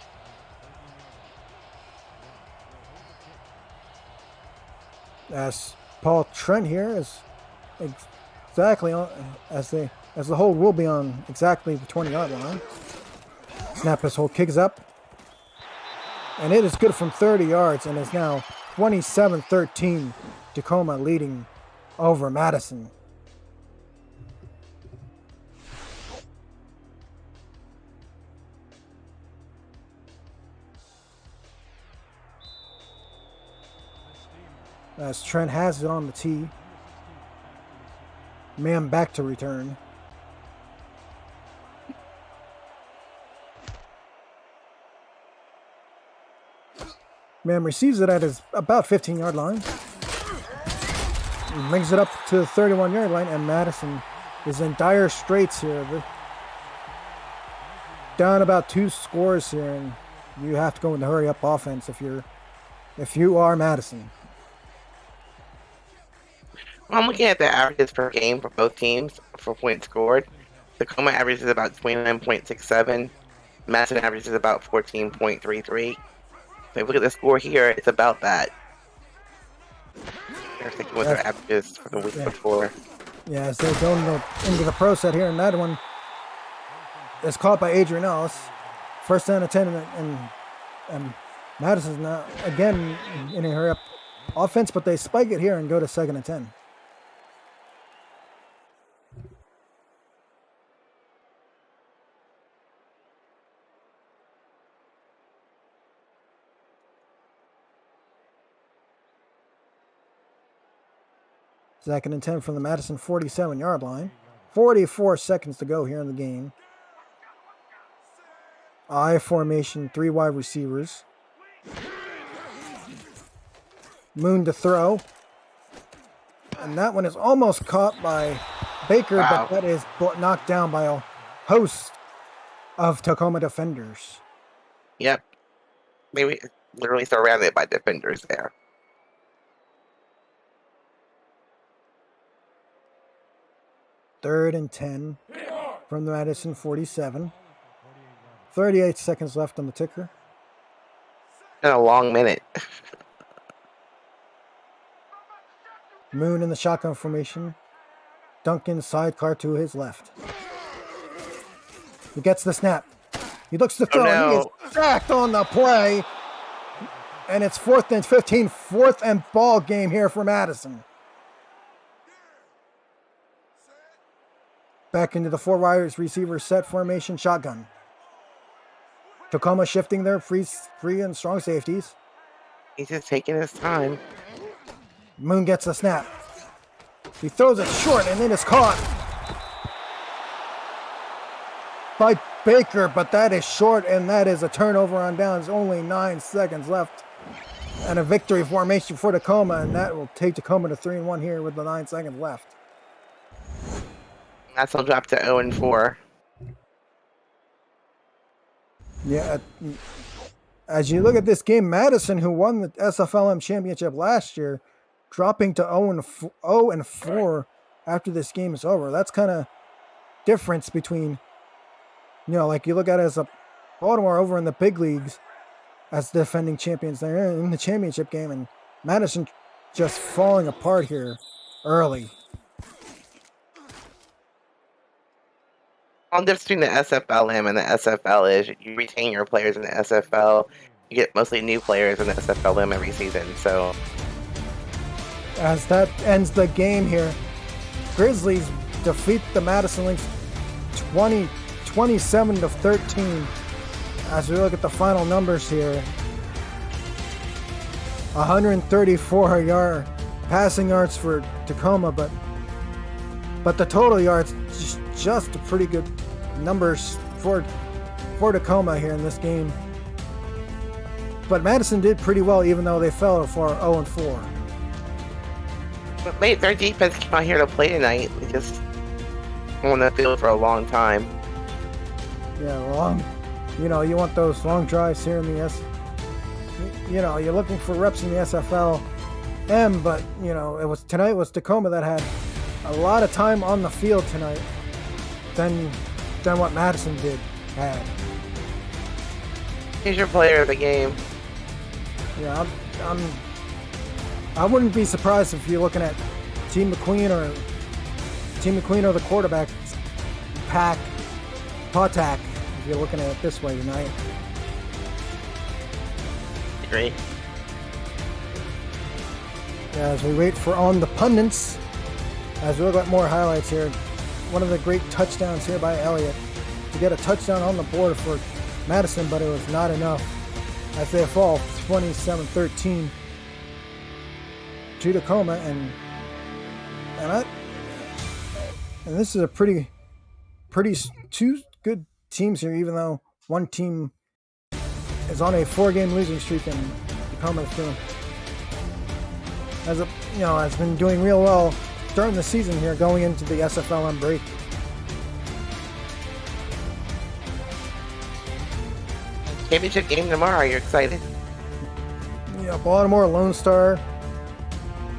As Paul Trent here is exactly on, as the hold will be on exactly the 20-yard line. Snap his hold, kicks up, and it is good from 30 yards, and is now 27-13, Tacoma leading over Madison. As Trent has it on the tee. Man back to return. Man receives it at his about 15-yard line. He brings it up to the 31-yard line, and Madison is in dire straits here. They're down about 2 scores here, and you have to go into hurry up offense if you are Madison. I'm looking at the averages per game for both teams for points scored. Tacoma averages about 29.67. Madison averages about 14.33. So if you look at the score here, it's about that. They're sticking with their averages for the week before. Yeah, as they're going into the pro set here, and that one is caught by Adrian Ellis. First down and 10, and Madison's now again in a hurry up offense, but they spike it here and go to 2nd and 10. Second and 10 from the Madison 47-yard line. 44 seconds to go here in the game. I formation, 3 wide receivers. Moon to throw. And that one is almost caught by Baker, Wow. but that is knocked down by a host of Tacoma defenders. Yep. They literally surrounded by defenders there. Third and 10 from the Madison 47. 38 seconds left on the ticker. In a long minute. Moon in the shotgun formation. Duncan sidecar to his left. He gets the snap. He looks to throw. no. He is sacked on the play. And it's 4th and 15. 4th and ball game here for Madison. Back into the 4 wide receiver set formation shotgun. Tacoma shifting their free and strong safeties. He's just taking his time. Moon gets the snap. He throws it short, and it is caught by Baker, but that is short, and that is a turnover on downs. Only 9 seconds left. And a victory formation for Tacoma, and that will take Tacoma to 3-1 here with the 9 seconds left. That's will drop to 0-4. Yeah, as you look at this game, Madison, who won the SFLm championship last year, dropping to 0-4 after this game is over. That's kind of difference between, like you look at it as a Baltimore over in the big leagues as defending champions. They're in the championship game, and Madison just falling apart here early. The difference between the SFLm and the SFL is you retain your players in the SFL. You get mostly new players in the SFLm every season. So, as that ends the game here, Grizzlies defeat the Madison Lynx 27-13. As we look at the final numbers here, 134 passing yards for Tacoma, but the total yards just a pretty good numbers for Tacoma here in this game. But Madison did pretty well, even though they fell for 0-4. But mate, their defense came out here to play tonight. They just on the field for a long time. Yeah, long. You want those long drives here in the you're looking for reps in the SFLm, but tonight was Tacoma that had a lot of time on the field tonight than what Madison had. He's your player of the game. Yeah, I wouldn't be surprised if you're looking at Team McQueen or the quarterback, Potak, if you're looking at it this way tonight. Agree. As we wait for on the pundits, as we look at more highlights here, one of the great touchdowns here by Elliott to get a touchdown on the board for Madison, but it was not enough as they fall 27-13 to Tacoma, and this is a pretty two good teams here, even though one team is on a 4-game losing streak and Tacoma is doing has been doing real well starting the season here, going into the SFLm break. Championship game tomorrow. Are you excited? Yeah, Baltimore, Lone Star,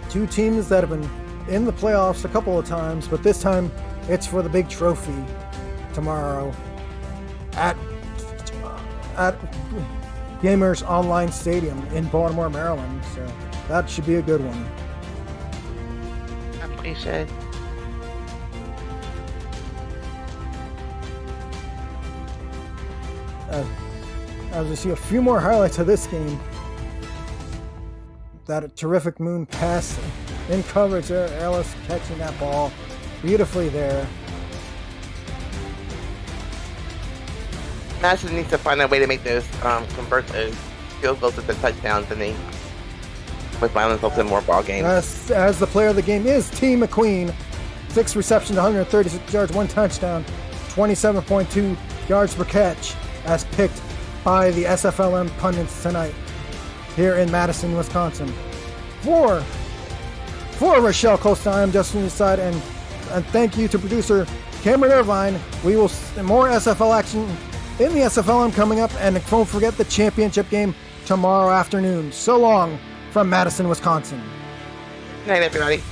two teams that have been in the playoffs a couple of times, but this time it's for the big trophy tomorrow at Gamers Online Stadium in Baltimore, Maryland. So that should be a good one. That's what you said. As we see a few more highlights of this game, that terrific moon pass in coverage there, Ellis catching that ball beautifully there. Madison needs to find a way to make those convert those field goals into touchdowns, and they with violence hopes in more ball games. As the player of the game is T. McQueen, 6 receptions, 136 yards, 1 touchdown, 27.2 yards per catch, as picked by the SFLm pundits tonight here in Madison, Wisconsin. For Rochelle Costa, I'm Justin Inside, and thank you to producer Cameron Irvine. We will more SFL action in the SFLm coming up, and don't forget the championship game tomorrow afternoon. So long from Madison, Wisconsin. Good night, everybody.